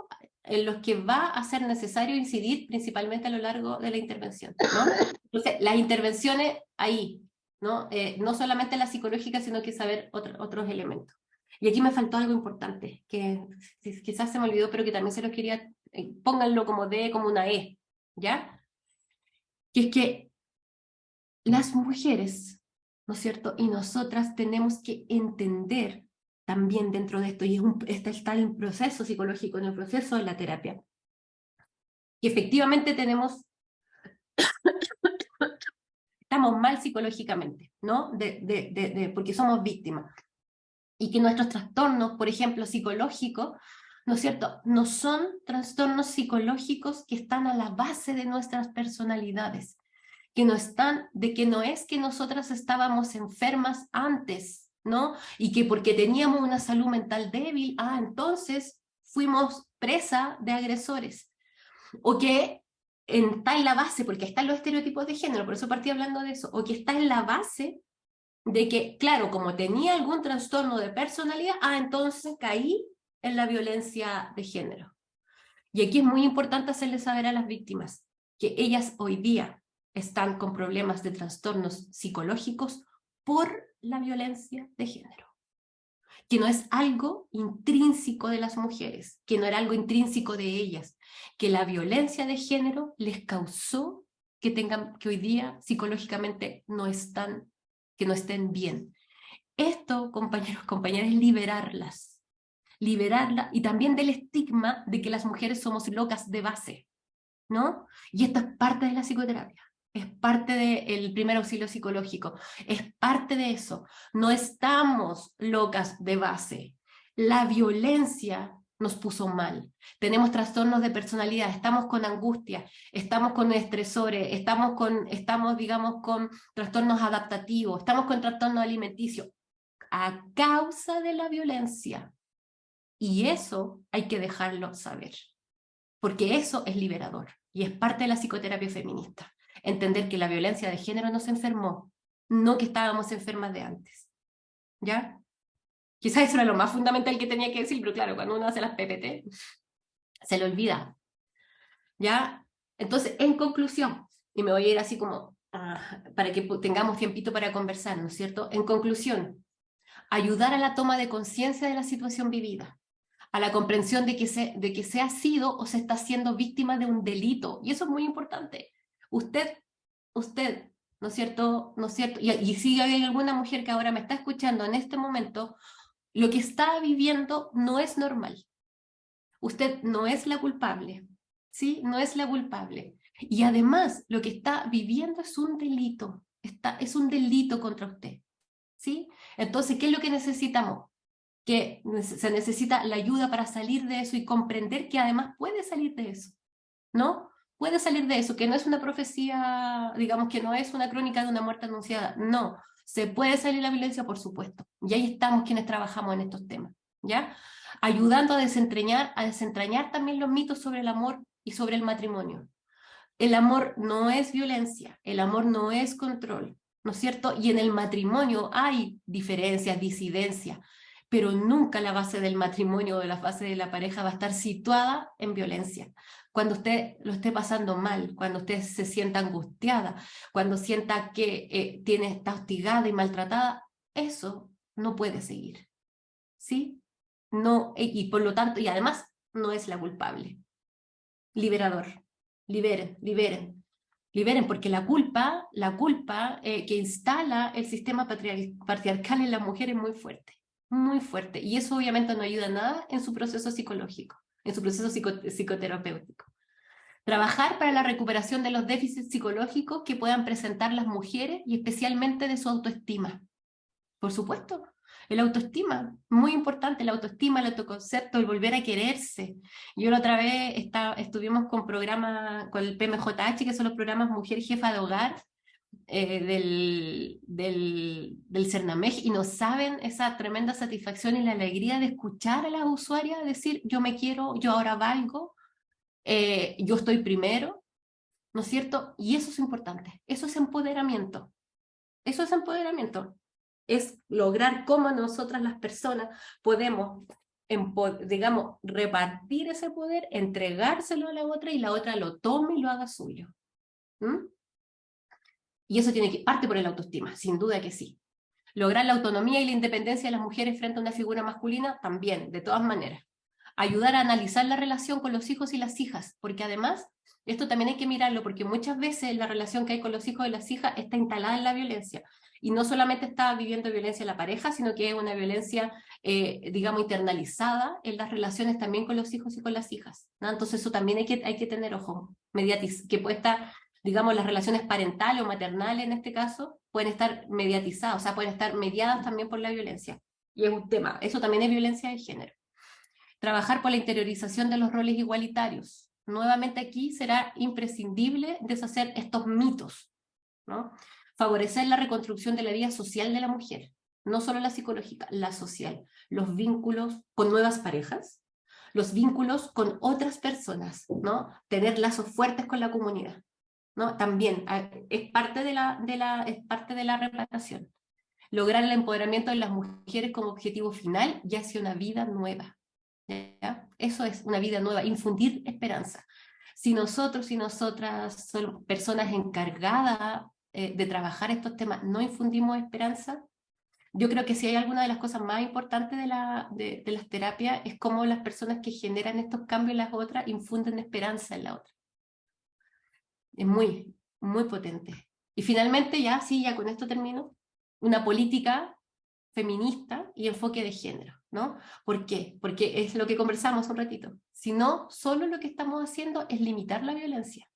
en los que va a ser necesario incidir principalmente a lo largo de la intervención, ¿no? Entonces, las intervenciones ahí, ¿no? No solamente la psicológica, sino que saber otros elementos. Y aquí me faltó algo importante, que quizás se me olvidó, pero que también se los quería, pónganlo como como una E, ¿ya? Que es que las mujeres, ¿no es cierto? Y nosotras tenemos que entender también dentro de esto, y está el proceso psicológico, en el proceso de la terapia, que efectivamente estamos mal psicológicamente, ¿no? Porque somos víctimas. Y que nuestros trastornos, por ejemplo, psicológicos, ¿no es cierto? No son trastornos psicológicos que están a la base de nuestras personalidades, que no es que nosotras estábamos enfermas antes, ¿no? Y que porque teníamos una salud mental débil, entonces fuimos presa de agresores. O que está en la base, porque están los estereotipos de género, por eso partí hablando de eso, o que está en la base de que, claro, como tenía algún trastorno de personalidad, entonces caí en la violencia de género. Y aquí es muy importante hacerle saber a las víctimas que ellas hoy día están con problemas de trastornos psicológicos por la violencia de género, que no es algo intrínseco de las mujeres, que no era algo intrínseco de ellas, que la violencia de género les causó que hoy día psicológicamente que no estén bien. Esto, compañeros, compañeras, es liberarla y también del estigma de que las mujeres somos locas de base, ¿no? Y esto es parte de la psicoterapia, es parte del primer auxilio psicológico, es parte de eso. No estamos locas de base. La violencia nos puso mal. Tenemos trastornos de personalidad, estamos con angustia, estamos con estresores, estamos, digamos, con trastornos adaptativos, estamos con trastornos alimenticios a causa de la violencia. Y eso hay que dejarlo saber, porque eso es liberador y es parte de la psicoterapia feminista. Entender que la violencia de género nos enfermó, no que estábamos enfermas de antes. ¿Ya? Quizás eso era lo más fundamental que tenía que decir, pero claro, cuando uno hace las PPT, se le olvida. ¿Ya? Entonces, en conclusión, y me voy a ir así como para que tengamos tiempito para conversar, ¿no es cierto? En conclusión, ayudar a la toma de conciencia de la situación vivida, a la comprensión de que se ha sido o se está siendo víctima de un delito, y eso es muy importante. Usted, ¿no es cierto? ¿No es cierto? Y si hay alguna mujer que ahora me está escuchando en este momento, lo que está viviendo no es normal. Usted no es la culpable, ¿sí? No es la culpable. Y además, lo que está viviendo es un delito, es un delito contra usted, ¿sí? Entonces, ¿qué es lo que necesitamos? Que se necesita la ayuda para salir de eso y comprender que además puede salir de eso, ¿no? Puede salir de eso, que no es una profecía, digamos que no es una crónica de una muerte anunciada, no. Se puede salir de la violencia, por supuesto. Y ahí estamos quienes trabajamos en estos temas, ¿ya? Ayudando a desentrañar también los mitos sobre el amor y sobre el matrimonio. El amor no es violencia, el amor no es control, ¿no es cierto? Y en el matrimonio hay diferencias, disidencias, pero nunca la base del matrimonio o la base de la pareja va a estar situada en violencia. Cuando usted lo esté pasando mal, cuando usted se sienta angustiada, cuando sienta que está hostigada y maltratada, eso no puede seguir, ¿sí? No, y por lo tanto, y además no es la culpable. Liberador. Liberen, liberen, liberen, porque la culpa que instala el sistema patriarcal en la mujer es muy fuerte, y eso obviamente no ayuda nada en su proceso psicológico, en su proceso psicoterapéutico. Trabajar para la recuperación de los déficits psicológicos que puedan presentar las mujeres y especialmente de su autoestima. Por supuesto, el autoestima, muy importante, la autoestima, el autoconcepto, el volver a quererse. Yo la otra vez estuvimos con el PMJH, que son los programas Mujer Jefa de Hogar del Cernamej, y no saben esa tremenda satisfacción y la alegría de escuchar a las usuarias decir, yo me quiero, yo ahora valgo, yo estoy primero, ¿no es cierto? Y eso es importante, eso es empoderamiento. Eso es empoderamiento. Es lograr cómo nosotras las personas podemos, digamos, repartir ese poder, entregárselo a la otra y la otra lo tome y lo haga suyo. ¿Mm? Y eso parte por el autoestima, sin duda que sí. Lograr la autonomía y la independencia de las mujeres frente a una figura masculina, también, de todas maneras. Ayudar a analizar la relación con los hijos y las hijas, porque además, esto también hay que mirarlo, porque muchas veces la relación que hay con los hijos y las hijas está instalada en la violencia. Y no solamente está viviendo violencia la pareja, sino que es una violencia, digamos, internalizada en las relaciones también con los hijos y con las hijas, ¿no? Entonces eso también hay que tener ojo, que puede estar, digamos, las relaciones parentales o maternales en este caso, pueden estar mediatizadas, o sea, pueden estar mediadas también por la violencia. Y es un tema, eso también es violencia de género. Trabajar por la interiorización de los roles igualitarios. Nuevamente aquí será imprescindible deshacer estos mitos, ¿no? Favorecer la reconstrucción de la vida social de la mujer, no solo la psicológica, la social, los vínculos con nuevas parejas, los vínculos con otras personas, ¿no? Tener lazos fuertes con la comunidad, ¿no? También es parte es parte de la reparación. Lograr el empoderamiento de las mujeres como objetivo final y hacia una vida nueva. ¿Ya? Eso es una vida nueva, infundir esperanza. Si nosotros y nosotras somos personas encargadas de trabajar estos temas, no infundimos esperanza, yo creo que si hay alguna de las cosas más importantes de las terapias es cómo las personas que generan estos cambios en las otras infunden esperanza en la otra. Es muy potente. Y finalmente, ya con esto termino, una política feminista y enfoque de género, ¿no? ¿Por qué? Porque es lo que conversamos un ratito. Si no, solo lo que estamos haciendo es limitar la violencia,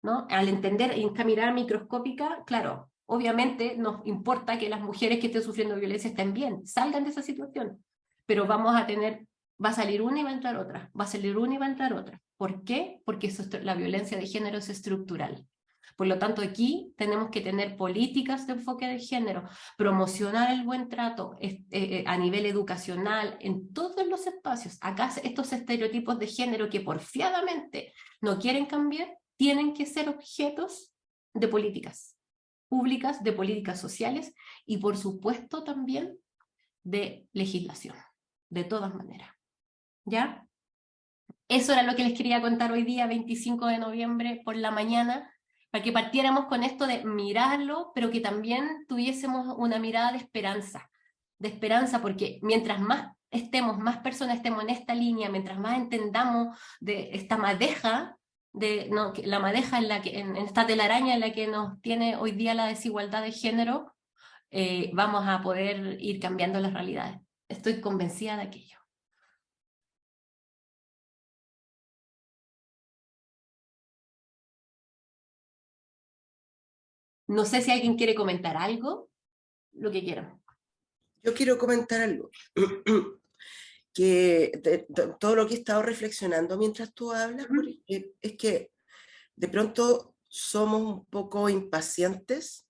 ¿no? Al entender en esta mirada microscópica, claro, obviamente nos importa que las mujeres que estén sufriendo violencia estén bien, salgan de esa situación, pero va a salir una y va a entrar otra, va a salir una y va a entrar otra. ¿Por qué? Porque la violencia de género es estructural. Por lo tanto, aquí tenemos que tener políticas de enfoque de género, promocionar el buen trato a nivel educacional, en todos los espacios. Acá estos estereotipos de género que porfiadamente no quieren cambiar, tienen que ser objetos de políticas públicas, de políticas sociales y por supuesto también de legislación, de todas maneras. ¿Ya? Eso era lo que les quería contar hoy día, 25 de noviembre, por la mañana, para que partiéramos con esto de mirarlo, pero que también tuviésemos una mirada de esperanza, porque mientras más estemos, más personas estemos en esta línea, mientras más entendamos de esta madeja, no, la madeja en esta telaraña en la que nos tiene hoy día la desigualdad de género, vamos a poder ir cambiando las realidades. Estoy convencida de aquello. No sé si alguien quiere comentar algo, lo que quieran. Yo quiero comentar algo, que todo lo que he estado reflexionando mientras tú hablas, porque es que de pronto somos un poco impacientes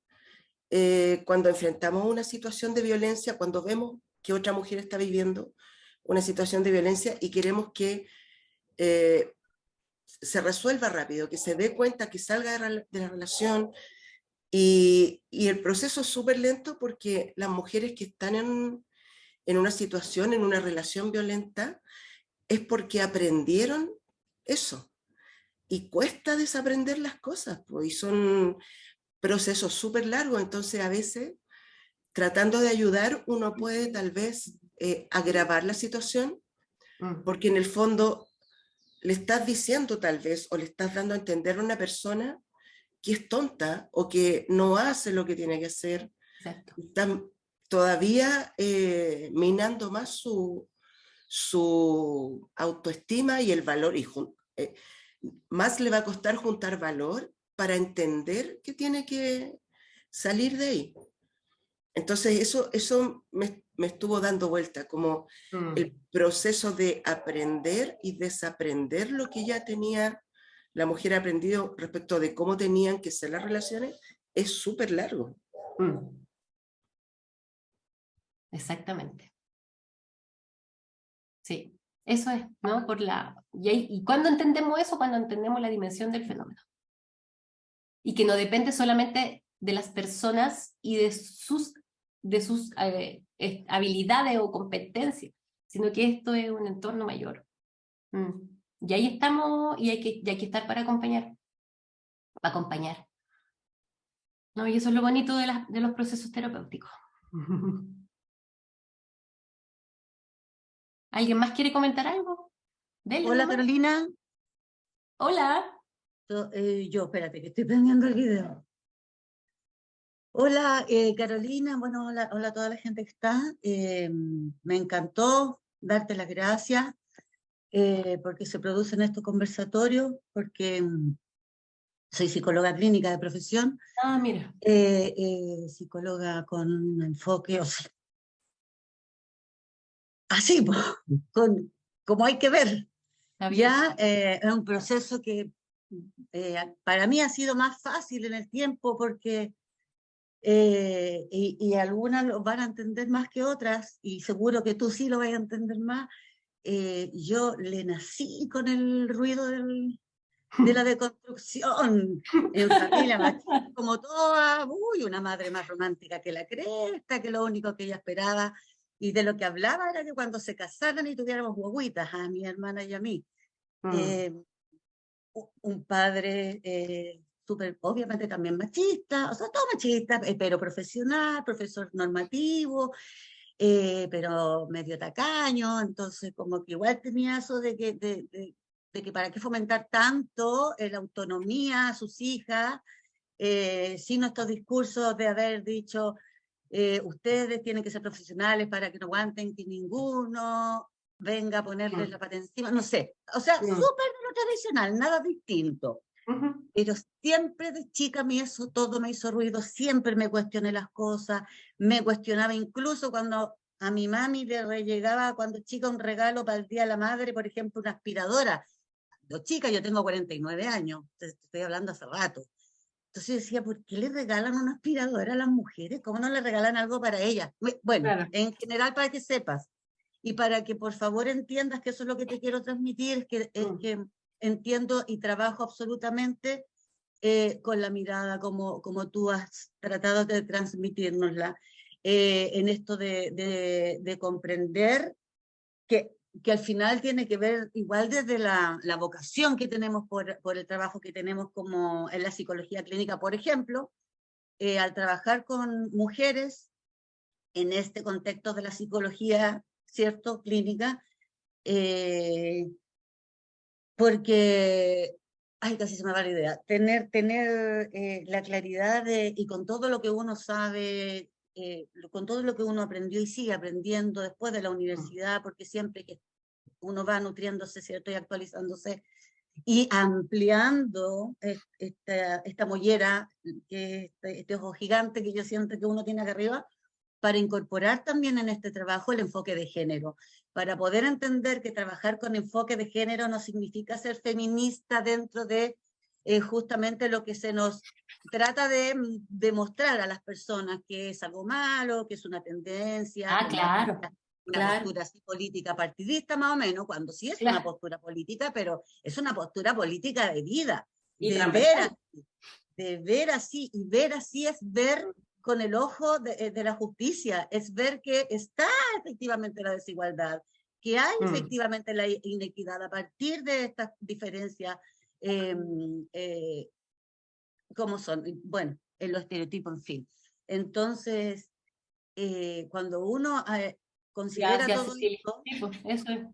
cuando enfrentamos una situación de violencia, cuando vemos que otra mujer está viviendo una situación de violencia y queremos que se resuelva rápido, que se dé cuenta, que salga de la relación. Y el proceso es súper lento porque las mujeres que están en una situación, en una relación violenta, es porque aprendieron eso. Y cuesta desaprender las cosas, pues, y son procesos súper largos. Entonces, a veces, tratando de ayudar, uno puede tal vez agravar la situación, porque en el fondo le estás diciendo tal vez, o le estás dando a entender a una persona que es tonta o que no hace lo que tiene que hacer. Exacto. Están todavía minando más su autoestima y el valor, y más le va a costar juntar valor para entender que tiene que salir de ahí. Entonces eso me estuvo dando vuelta, como el proceso de aprender y desaprender lo que ya tenía la mujer aprendido respecto de cómo tenían que ser las relaciones, es súper largo. Exactamente. Sí, eso es, ¿no? ¿Y cuándo entendemos eso? Cuando entendemos la dimensión del fenómeno. Y que no depende solamente de las personas y de sus habilidades o competencias, sino que esto es un entorno mayor. Y ahí estamos, y hay que estar para acompañar. ¿No? Y eso es lo bonito de los procesos terapéuticos. ¿Alguien más quiere comentar algo? Dele, Hola, nomás. Carolina. Hola. Yo, espérate, que estoy prendiendo el video. Hola, Carolina. Bueno, hola a toda la gente que está. Me encantó darte las gracias porque se producen estos conversatorios, porque soy psicóloga clínica de profesión. Ah, mira. Psicóloga con un enfoque, o sea, así, como hay que ver. Ya es un proceso que para mí ha sido más fácil en el tiempo porque y algunas lo van a entender más que otras y seguro que tú sí lo vas a entender más. Yo le nací con el ruido de la deconstrucción en familia machista como toda, una madre más romántica que la cresta, que lo único que ella esperaba y de lo que hablaba era que cuando se casaran y tuviéramos guaguitas, a mi hermana y a mí. Un padre súper, obviamente también machista, o sea, todo machista, pero profesional, profesor normativo, pero medio tacaño, entonces como que igual tenía eso de que para qué fomentar tanto la autonomía a sus hijas, sin estos discursos de haber dicho, ustedes tienen que ser profesionales para que no aguanten que ninguno venga a ponerles la pata encima, no sé, o sea, súper de lo tradicional, nada distinto. Pero siempre de chica a mí eso todo me hizo ruido, siempre me cuestioné las cosas, me cuestionaba incluso cuando a mi mami le llegaba cuando chica un regalo para el Día de la Madre, por ejemplo, una aspiradora. Yo chica, yo tengo 49 años, te estoy hablando hace rato. Entonces decía, ¿por qué le regalan una aspiradora a las mujeres? ¿Cómo no le regalan algo para ellas? Bueno, claro. En general para que sepas y para que por favor entiendas que eso es lo que te quiero transmitir, es que entiendo y trabajo absolutamente con la mirada como tú has tratado de transmitírnosla, en esto de comprender que que al final tiene que ver igual desde la vocación que tenemos por el trabajo que tenemos como en la psicología clínica, por ejemplo, al trabajar con mujeres en este contexto de la psicología, ¿cierto?, clínica, porque, ay, casi se me va la idea, tener la claridad y con todo lo que uno sabe, con todo lo que uno aprendió y sigue aprendiendo después de la universidad, porque siempre que uno va nutriéndose, ¿cierto?, y actualizándose, y ampliando esta mollera, este ojo gigante que yo siento que uno tiene acá arriba, para incorporar también en este trabajo el enfoque de género, para poder entender que trabajar con enfoque de género no significa ser feminista dentro de justamente lo que se nos trata de demostrar a las personas que es algo malo, que es una tendencia, Ah, claro, una claro, postura así política partidista más o menos, cuando sí es una claro. postura política, pero es una postura política de vida, Y de transversal. ver así, y ver así es ver con el ojo de la justicia, es ver que está efectivamente la desigualdad, que hay efectivamente la inequidad a partir de estas diferencias, como son, bueno, en los estereotipos, en fin. Entonces, cuando uno considera Gracias, todo Cecilia. esto, Sí, pues, eso es.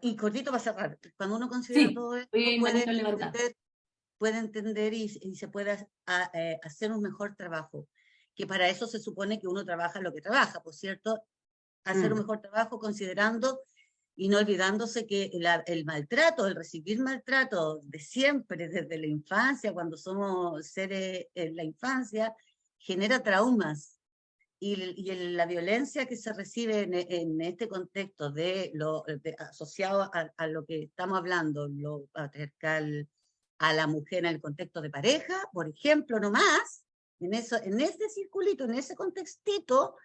y cortito para cerrar, cuando uno considera Sí, todo esto, oye, manito levantado. puede entender y se puede hacer un mejor trabajo, que para eso se supone que uno trabaja lo que trabaja, por cierto, hacer un mejor trabajo considerando y no olvidándose que el maltrato, el recibir maltrato de siempre, desde la infancia, cuando somos seres en la infancia, genera traumas. Y la violencia que se recibe en este contexto asociado a lo que estamos hablando, lo patriarcal, a la mujer en el contexto de pareja, por ejemplo, nomás, en ese circulito, en ese contextito,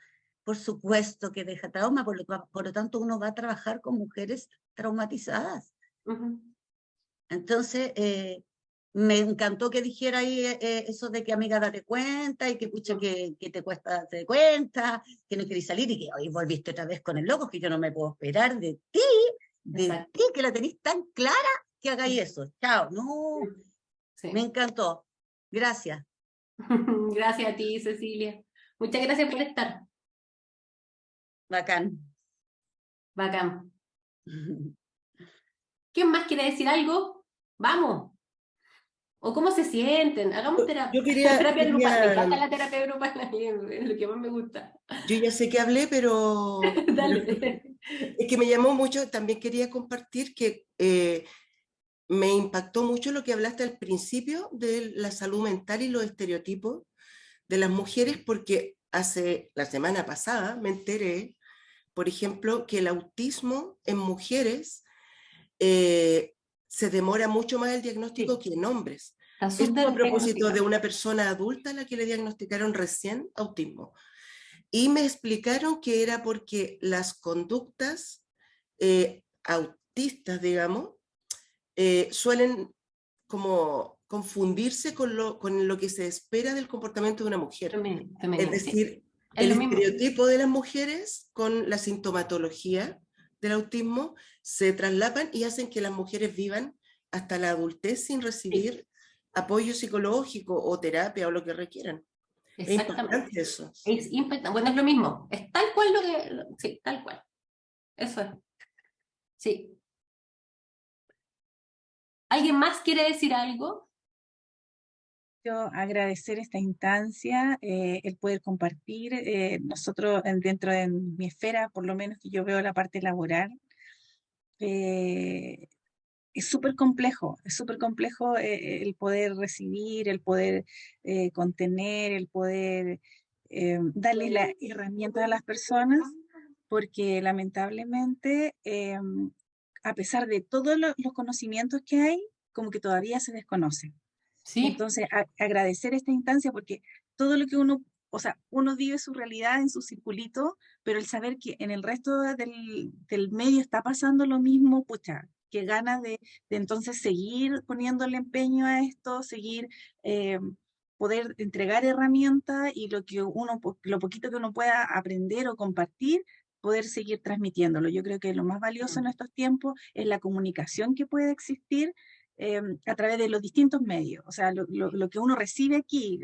por supuesto que deja trauma, por lo tanto uno va a trabajar con mujeres traumatizadas. Entonces, me encantó que dijera ahí eso de que amiga date cuenta y que pucha que te cuesta darte cuenta, que no querés salir y que hoy volviste otra vez con el loco, que yo no me puedo esperar de ti, que la tenés tan clara que hagáis eso. Chao, no, Sí. me encantó. Gracias. Gracias a ti, Cecilia. Muchas gracias por estar. Bacán. Bacán. ¿Quién más quiere decir algo? Vamos. ¿O cómo se sienten? Hagamos terapia. Yo quería, Terapia grupal. Me encanta quería- la terapia grupal, es lo que más me gusta. yo ya sé que hablé, pero Dale. es que me llamó mucho, también quería compartir que me impactó mucho lo que hablaste al principio de la salud mental y los estereotipos de las mujeres, porque la semana pasada me enteré, por ejemplo, que el autismo en mujeres se demora mucho más el diagnóstico que en hombres. Está Esto a súper propósito de diagnosticado. una persona adulta a la que le diagnosticaron recién autismo. Y me explicaron que era porque las conductas autistas, digamos, suelen como confundirse con lo que se espera del comportamiento de una mujer. Es Femenino, sí. decir, Es el lo mismo. estereotipo de las mujeres con la sintomatología del autismo se traslapan y hacen que las mujeres vivan hasta la adultez sin recibir apoyo psicológico o terapia o lo que requieran. Es Exactamente. impactante eso. Es impactante. Bueno, es lo mismo. Es tal cual lo que... Sí, tal cual. Eso es. Sí. ¿Alguien más quiere decir algo? Yo agradecer esta instancia, el poder compartir. Nosotros dentro de mi esfera, por lo menos que yo veo la parte laboral, es súper complejo el poder recibir, el poder contener, el poder darle las herramientas a las personas, porque lamentablemente, a pesar de todos los conocimientos que hay, como que todavía se desconocen. Sí. Entonces, agradecer esta instancia porque todo lo que uno, o sea, uno vive su realidad en su circulito, pero el saber que en el resto del medio está pasando lo mismo, pucha, que ganas de entonces seguir poniéndole empeño a esto, seguir poder entregar herramientas y lo poquito que uno pueda aprender o compartir, poder seguir transmitiéndolo. Yo creo que lo más valioso en estos tiempos es la comunicación que puede existir a través de los distintos medios. O sea, lo que uno recibe aquí,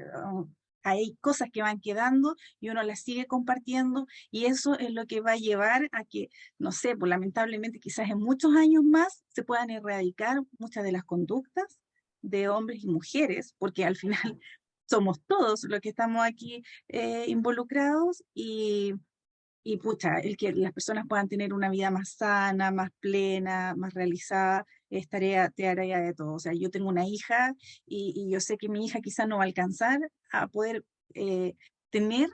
hay cosas que van quedando y uno las sigue compartiendo y eso es lo que va a llevar a que, no sé, pues lamentablemente quizás en muchos años más se puedan erradicar muchas de las conductas de hombres y mujeres, porque al final somos todos los que estamos aquí involucrados y pucha, el que las personas puedan tener una vida más sana, más plena, más realizada, es tarea de todo. O sea, yo tengo una hija y yo sé que mi hija quizás no va a alcanzar a poder tener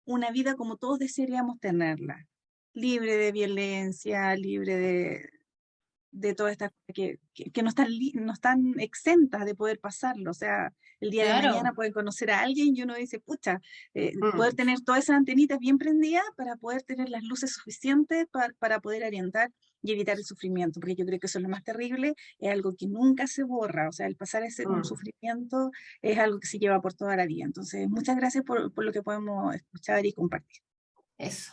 una vida como todos desearíamos tenerla, libre de violencia, libre de todas estas cosas que no están, no están exentas de poder pasarlo. O sea, el día de mañana Claro. pueden conocer a alguien y uno dice, pucha, poder Mm. tener todas esas antenitas bien prendidas para poder tener las luces suficientes para poder orientar y evitar el sufrimiento, porque yo creo que eso es lo más terrible, es algo que nunca se borra, o sea, el pasar un Mm. sufrimiento es algo que se lleva por toda la vida. Entonces, muchas gracias por lo que podemos escuchar y compartir. Eso.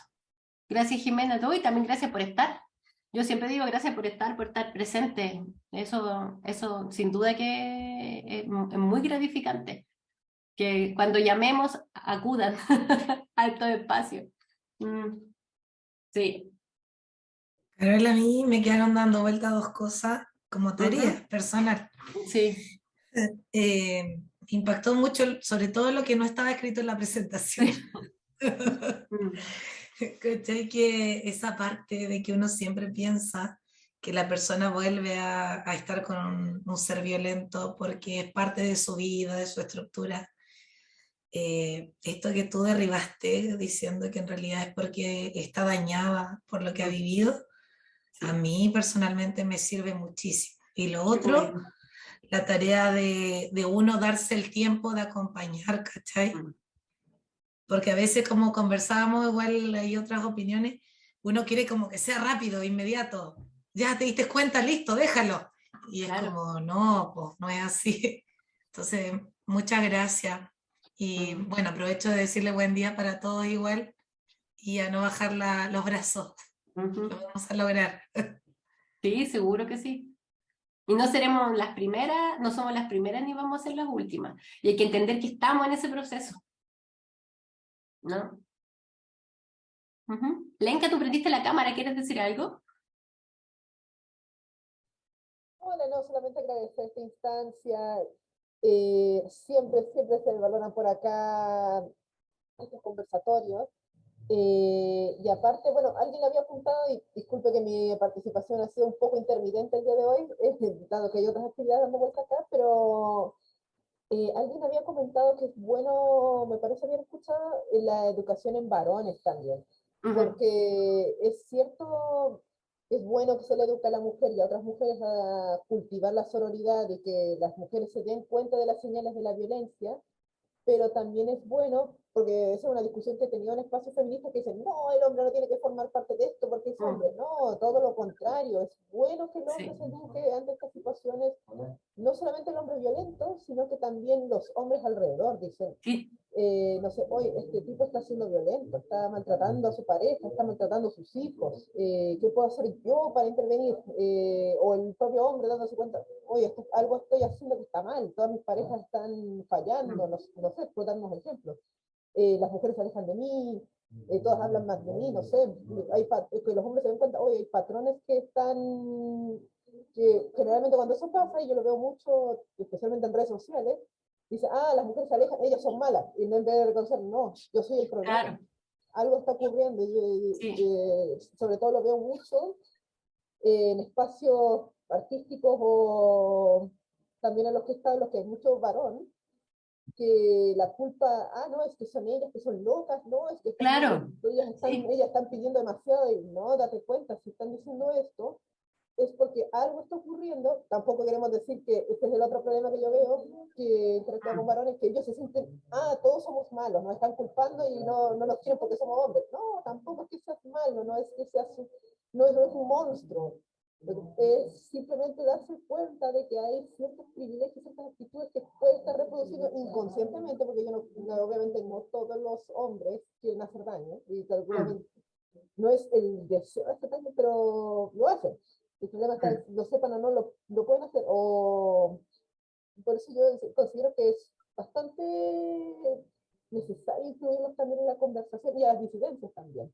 Gracias, Jimena, tú, y también gracias por estar. Yo siempre digo gracias por estar presente. Eso sin duda que es muy gratificante. Que cuando llamemos, acudan a estos espacios. Mm, sí. Carola, a mí me quedaron dando vuelta dos cosas como Ujú. tarea personal. Sí. Me impactó mucho, sobre todo lo que no estaba escrito en la presentación. Sí. Mm. ¿Cachai? Que esa parte de que uno siempre piensa que la persona vuelve a estar con un ser violento porque es parte de su vida, de su estructura. Esto que tú derribaste diciendo que en realidad es porque está dañada por lo que ha vivido, a mí personalmente me sirve muchísimo. Y lo Qué otro, bueno. la tarea de uno darse el tiempo de acompañar, ¿cachai? Mm. Porque a veces, como conversábamos, igual hay otras opiniones, uno quiere como que sea rápido, inmediato. Ya te diste cuenta, listo, déjalo. Y es Claro. como, no, pues no es así. Entonces, muchas gracias. Y Mm. bueno, aprovecho de decirle buen día para todos igual y a no bajar los brazos. Lo Ujú. vamos a lograr. Sí, seguro que sí. Y no seremos las primeras, no somos las primeras ni vamos a ser las últimas. Y hay que entender que estamos en ese proceso, ¿no? Ujú. Lenka, tú prendiste la cámara, ¿quieres decir algo? Hola, no, solamente agradecer esta instancia. Siempre se valoran por acá estos conversatorios. Y aparte, bueno, alguien había apuntado, y disculpe que mi participación ha sido un poco intermitente el día de hoy, dado que hay otras actividades dando vuelta acá, pero alguien había comentado que es bueno, me parece bien escuchado, la educación en varones también, Ujú. porque es cierto, es bueno que se le eduque a la mujer y a otras mujeres a cultivar la sororidad y que las mujeres se den cuenta de las señales de la violencia, pero también es bueno, porque esa es una discusión que he tenido en espacios feministas que dicen, no, el hombre no tiene que formar parte de esto porque es Mm. hombre. No, todo lo contrario, es bueno que el hombre Sí. se eduque ante estas situaciones, no solamente el hombre violento, sino que también los hombres alrededor dicen, Sí. no sé, oye, este tipo está siendo violento, está maltratando a su pareja, está maltratando a sus hijos, ¿qué puedo hacer yo para intervenir? O el propio hombre dándose cuenta, oye, algo estoy haciendo que está mal, todas mis parejas están fallando, Mm. no sé, por darnos ejemplos. Las mujeres se alejan de mí, todas hablan más de mí, no sé, que los hombres se den cuenta, oye, hay patrones que están, que generalmente cuando eso pasa, y yo lo veo mucho, especialmente en redes sociales, dice, ah, las mujeres se alejan, ellas son malas, y en vez de reconocer, no, yo soy el problema, Claro. algo está ocurriendo, Sí. sobre todo lo veo mucho en espacios artísticos o también en los que están, los que hay mucho varón, que la culpa, ah, no, es que son ellas que son locas, no, es que están, Claro. Sí. ellas están pidiendo demasiado, y no, date cuenta, si están diciendo esto, es porque algo está ocurriendo. Tampoco queremos decir que este es el otro problema que yo veo, que interactúa con Mm. varones, que ellos se sienten, ah, todos somos malos, nos están culpando y no nos quieren porque somos hombres. No, tampoco es que seas malo, no es que seas, no es un monstruo. Es simplemente darse cuenta de que hay ciertos privilegios, ciertas actitudes que puede estar reproduciendo inconscientemente, porque yo no, obviamente no todos los hombres quieren hacer daño, y Mm. seguramente no es el deseo de hacerlo, pero lo hacen. El problema está, lo sepan o no, lo pueden hacer. O, por eso yo considero que es bastante necesario incluirlos también en la conversación y a las disidencias también.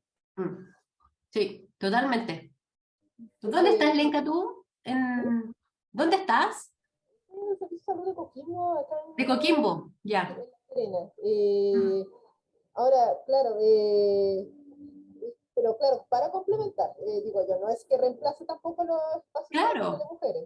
Sí, totalmente. ¿Dónde estás, Lenka, tú? ¿Dónde estás? En el servicio de salud de Coquimbo, acá De Coquimbo, ya. en La Serena. Ahora, claro, pero claro, para complementar, digo yo, no es que reemplace tampoco los espacios Claro. de mujeres,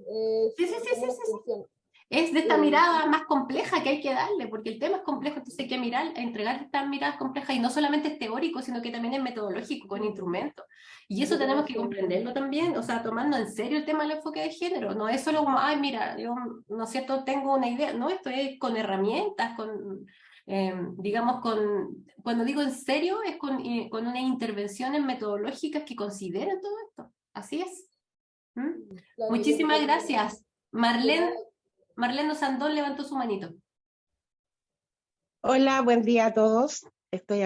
Sí, es como una extensión. Es de esta mirada más compleja que hay que darle, porque el tema es complejo, entonces hay que entregar estas miradas complejas, y no solamente es teórico, sino que también es metodológico, con instrumentos. Y eso tenemos que comprenderlo también, o sea, tomando en serio el tema del enfoque de género. No es solo como, ay, mira, yo, ¿no es cierto?, tengo una idea. No, esto es con herramientas, digamos, cuando digo en serio, es con unas intervenciones metodológicas que consideren todo esto. Así es. Claro, Muchísimas yo- gracias. Marlene Sandón levantó su manito. Hola, buen día a todos. Estoy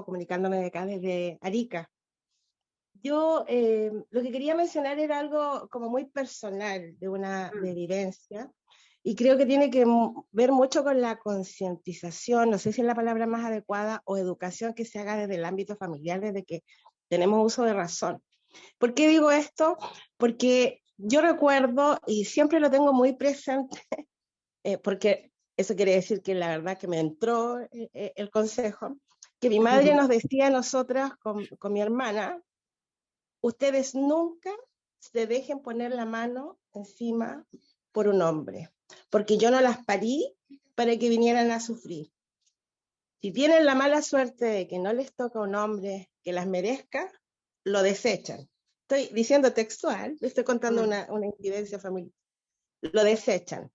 comunicándome de acá desde Arica. Yo lo que quería mencionar era algo como muy personal, de vivencia, y creo que tiene que ver mucho con la concientización, no sé si es la palabra más adecuada, o educación que se haga desde el ámbito familiar, desde que tenemos uso de razón. ¿Por qué digo esto? Porque yo recuerdo, y siempre lo tengo muy presente, porque eso quiere decir que la verdad que me entró el consejo, que mi madre nos decía a nosotras con mi hermana: ustedes nunca se dejen poner la mano encima por un hombre, porque yo no las parí para que vinieran a sufrir. Si tienen la mala suerte de que no les toca un hombre que las merezca, lo desechan. Estoy diciendo textual, le estoy contando una incidencia familiar. Lo desechan.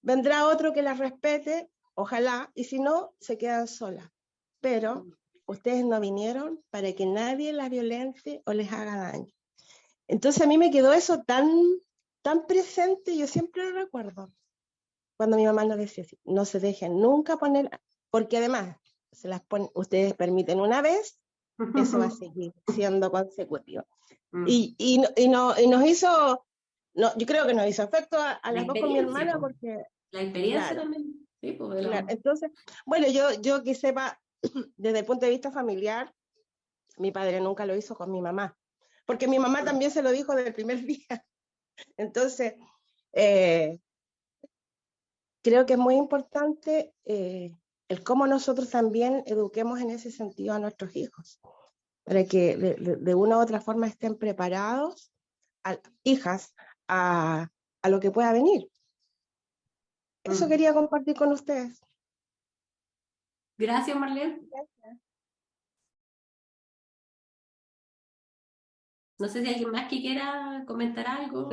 Vendrá otro que las respete, ojalá, y si no, se quedan solas. Pero ustedes no vinieron para que nadie las violente o les haga daño. Entonces a mí me quedó eso tan presente, yo siempre lo recuerdo, cuando mi mamá nos decía así: no se dejen nunca poner, porque además se las ustedes permiten una vez, eso va a seguir siendo consecutivo. Y nos hizo, no, yo creo que nos hizo efecto a las dos con mi hermana, porque la experiencia claro, también. Sí, pues, claro. Entonces, bueno, yo que sepa, desde el punto de vista familiar, mi padre nunca lo hizo con mi mamá, porque mi mamá también se lo dijo desde el primer día. Entonces, creo que es muy importante el cómo nosotros también eduquemos en ese sentido a nuestros hijos, para que de una u otra forma estén preparados, hijas, a lo que pueda venir. Eso quería compartir con ustedes. Gracias, Marlene. Gracias. No sé si hay alguien más que quiera comentar algo.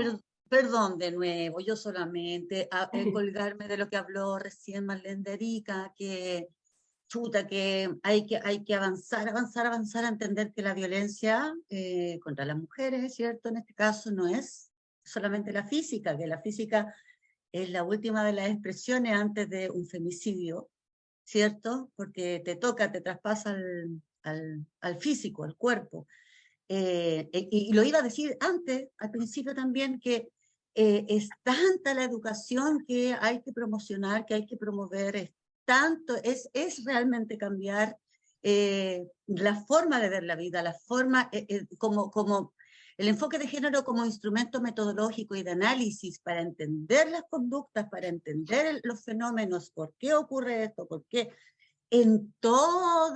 Perdón de nuevo, yo solamente colgarme de lo que habló recién Marlene de Arica, que chuta, que hay que avanzar a entender que la violencia contra las mujeres, es cierto, en este caso no es solamente la física, que la física es la última de las expresiones antes de un femicidio, ¿cierto? Porque te toca, te traspasa al físico, al cuerpo. Y lo iba a decir antes, al principio también, que es tanta la educación que hay que promocionar, que hay que promover, es realmente cambiar la forma de ver la vida, la forma, como el enfoque de género como instrumento metodológico y de análisis para entender las conductas, para entender los fenómenos, por qué ocurre esto, por qué, en todo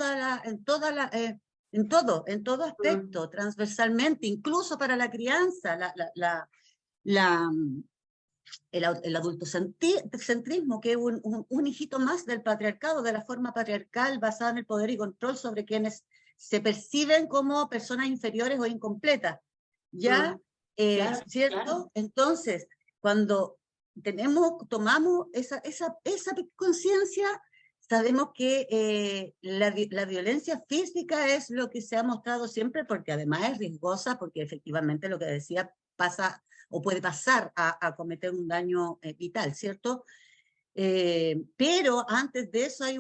aspecto, transversalmente, incluso para la crianza, el adultocentrismo, que es un hijito más del patriarcado, de la forma patriarcal basada en el poder y control sobre quienes se perciben como personas inferiores o incompletas. ¿Ya? Claro, ¿Cierto? claro. Entonces, cuando tomamos esa conciencia, sabemos que la violencia física es lo que se ha mostrado siempre, porque además es riesgosa, porque efectivamente lo que decía pasa o puede pasar a cometer un daño vital, ¿cierto? Pero antes de eso hay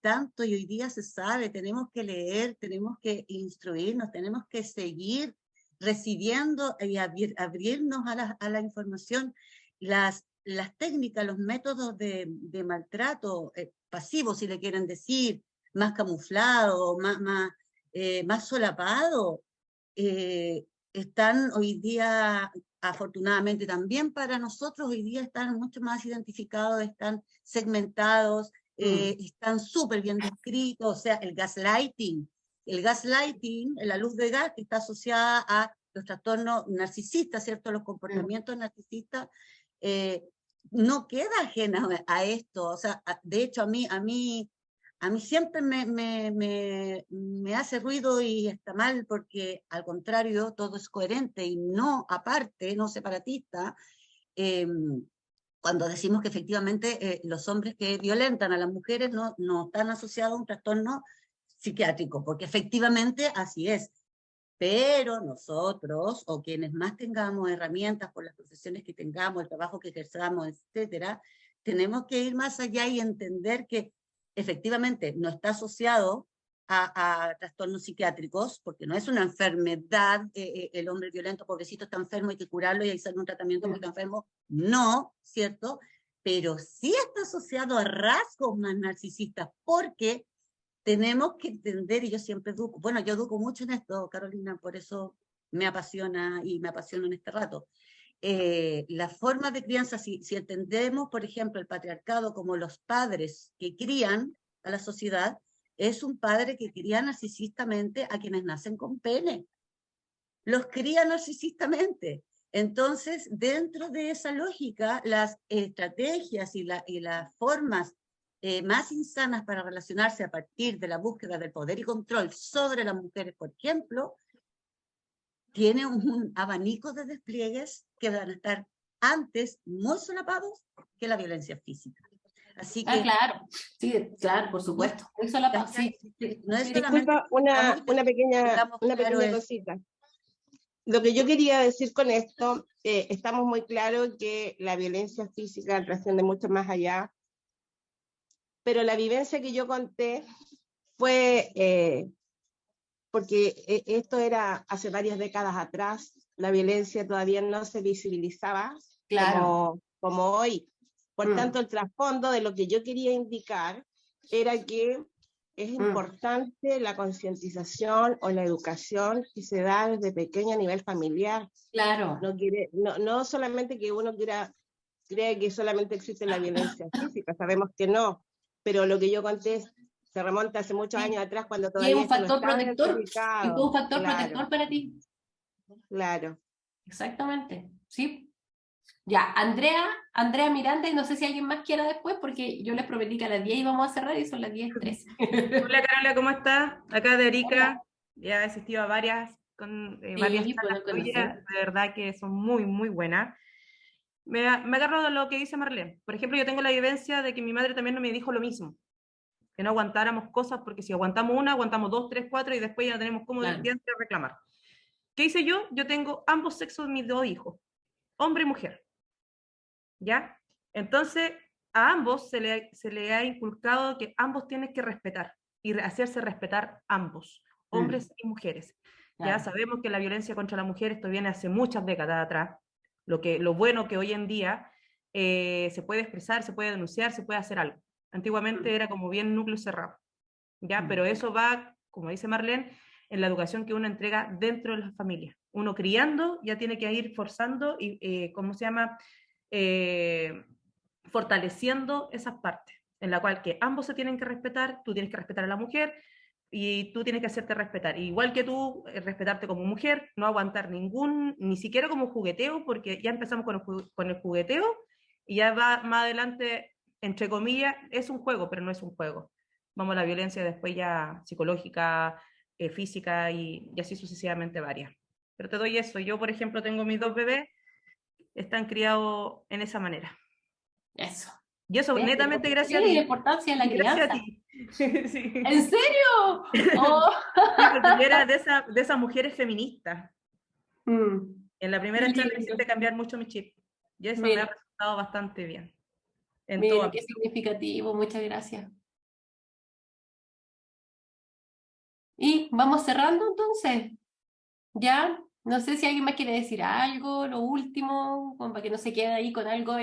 tanto, y hoy día se sabe, tenemos que leer, tenemos que instruirnos, tenemos que seguir recibiendo y abrirnos a la información. Las técnicas, los métodos de maltrato pasivo, si le quieren decir, más camuflado, más solapado, están hoy día, afortunadamente también para nosotros, hoy día están mucho más identificados, están segmentados, están súper bien descritos. O sea, el gaslighting, la luz de gas, que está asociada a los trastornos narcisistas, ¿cierto? Los comportamientos narcisistas, no queda ajena a esto. O sea, de hecho, a mí siempre me hace ruido y está mal, porque al contrario, todo es coherente y no aparte, no separatista. Cuando decimos que efectivamente los hombres que violentan a las mujeres no están asociados a un trastorno psiquiátrico, porque efectivamente así es. Pero nosotros, o quienes más tengamos herramientas por las profesiones que tengamos, el trabajo que ejerzamos, etcétera, tenemos que ir más allá y entender que efectivamente no está asociado a trastornos psiquiátricos, porque no es una enfermedad, el hombre violento, pobrecito, está enfermo, hay que curarlo y hay que hacer un tratamiento porque está enfermo. No, ¿cierto? Pero sí está asociado a rasgos más narcisistas, porque tenemos que entender, y yo siempre educo, bueno, yo educo mucho en esto, Carolina, por eso me apasiona y me apasiona en este rato. La forma de crianza, si entendemos, por ejemplo, el patriarcado como los padres que crían a la sociedad, es un padre que cría narcisistamente a quienes nacen con pene. Los cría narcisistamente. Entonces, dentro de esa lógica, las estrategias y las formas más insanas para relacionarse a partir de la búsqueda del poder y control sobre las mujeres, por ejemplo, tiene un abanico de despliegues que van a estar antes muy solapados que la violencia física. Así que, claro, sí, claro, por supuesto. Muy solapado, sí. No es Disculpa, una pequeña cosita. Lo que yo quería decir con esto, estamos muy claros que la violencia física trasciende mucho más allá, pero la vivencia que yo conté fue porque esto era hace varias décadas atrás, la violencia todavía no se visibilizaba como hoy. Por tanto, el trasfondo de lo que yo quería indicar era que es importante la concientización o la educación que se da desde pequeño a nivel familiar. Claro. No solamente que uno cree que solamente existe la violencia física, sabemos que no, pero lo que yo conté se remonta hace muchos años atrás, cuando todavía y es un factor protector, y un factor protector para ti. Claro. Exactamente, sí. Ya, Andrea Miranda, y no sé si alguien más quiera después, porque yo les prometí que a las 10 íbamos a cerrar y son las 10:13. Hola Carola, ¿cómo estás? Acá de Arica. Hola. Ya he asistido a varias charlas tuyas, de verdad que son muy, muy buenas. Me agarro de lo que dice Marlene. Por ejemplo, yo tengo la vivencia de que mi madre también me dijo lo mismo, que no aguantáramos cosas, porque si aguantamos una, aguantamos 2, 3, 4 y después ya no tenemos cómo reclamar. ¿Qué hice yo? Yo tengo ambos sexos de mis 2 hijos, hombre y mujer. ¿Ya? Entonces, a ambos se le ha inculcado que ambos tienen que respetar y hacerse respetar ambos, hombres y mujeres. Claro. Ya sabemos que la violencia contra la mujer, esto viene hace muchas décadas atrás. Lo bueno que hoy en día se puede expresar, se puede denunciar, se puede hacer algo. Antiguamente era como bien núcleo cerrado, ¿ya? Pero eso va, como dice Marlene, en la educación que uno entrega dentro de la familia. Uno criando ya tiene que ir forzando y, ¿cómo se llama? Fortaleciendo esas partes, en la cual que ambos se tienen que respetar, tú tienes que respetar a la mujer y tú tienes que hacerte respetar. Igual que tú, respetarte como mujer, no aguantar ni siquiera como jugueteo, porque ya empezamos con el jugueteo y ya va más adelante, entre comillas, es un juego, pero no es un juego. Vamos a la violencia después ya psicológica, física y así sucesivamente varias. Pero te doy eso. Yo, por ejemplo, tengo mis 2 bebés, están criados en esa manera. Eso. Y eso, netamente gracias a ti. La importancia de la crianza. Gracias a ti. Sí. ¿En serio? Oh. Sí, porque yo era de esas mujeres feministas. En la primera charla hiciste cambiar mucho mi chip. Y eso me ha resultado bastante bien. en Mira, todo. qué significativo, muchas gracias. Y vamos cerrando entonces. Ya, no sé si alguien más quiere decir algo, lo último, como para que no se quede ahí con algo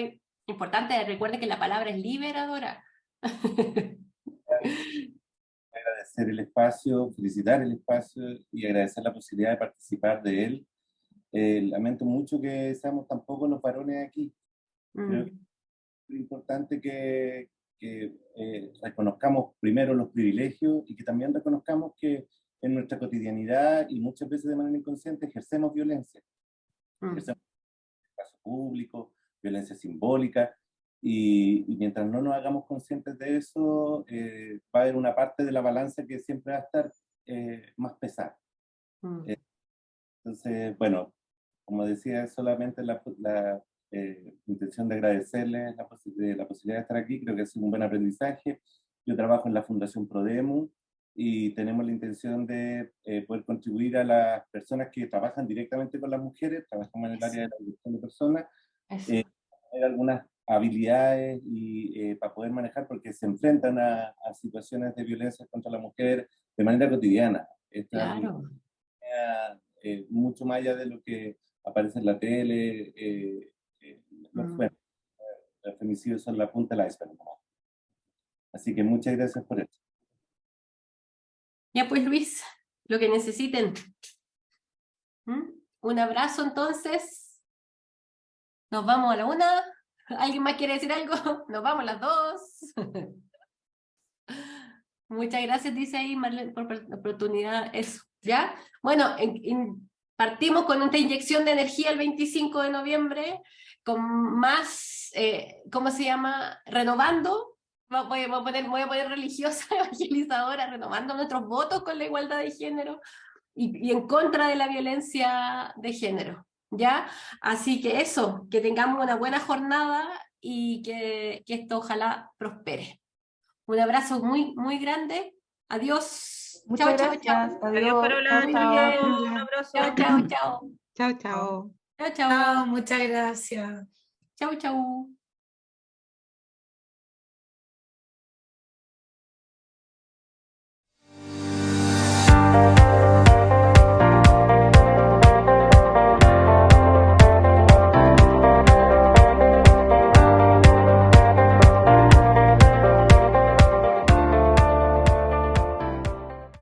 importante. Recuerde que la palabra es liberadora. Agradecer el espacio, felicitar el espacio y agradecer la posibilidad de participar de él. Lamento mucho que seamos tan pocos los varones aquí. Creo que es importante que reconozcamos primero los privilegios y que también reconozcamos que en nuestra cotidianidad y muchas veces de manera inconsciente ejercemos violencia. Ejercemos en el espacio público, violencia simbólica, y mientras no nos hagamos conscientes de eso, va a haber una parte de la balanza que siempre va a estar más pesada. Entonces, bueno, como decía, es solamente la intención de agradecerles la posibilidad de estar aquí. Creo que ha sido un buen aprendizaje. Yo trabajo en la Fundación Prodemu y tenemos la intención de poder contribuir a las personas que trabajan directamente con las mujeres. Trabajamos en el área de la dirección de personas, tener algunas habilidades y para poder manejar, porque se enfrentan a situaciones de violencia contra la mujer de manera cotidiana. Claro. Mucho más allá de lo que aparece en la tele. Bueno, los femicidios son la punta del iceberg. Así que muchas gracias por esto. Ya pues, Luis, lo que necesiten. Un abrazo entonces. Nos vamos a la 1. ¿Alguien más quiere decir algo? Nos vamos a las 2. Muchas gracias, dice ahí Marlene, por la oportunidad. Eso, ¿ya? Bueno, partimos con esta inyección de energía el 25 de noviembre, con más, ¿cómo se llama? Renovando. Voy a poner religiosa, evangelizadora, renovando nuestros votos con la igualdad de género y en contra de la violencia de género, ¿ya? Así que eso, que tengamos una buena jornada y que esto ojalá prospere. Un abrazo muy, muy grande. Adiós. Muchas gracias. Chao. Adiós, Carola. Un abrazo. Chao. Chao, chao. Chao. Chao, muchas gracias. Chao.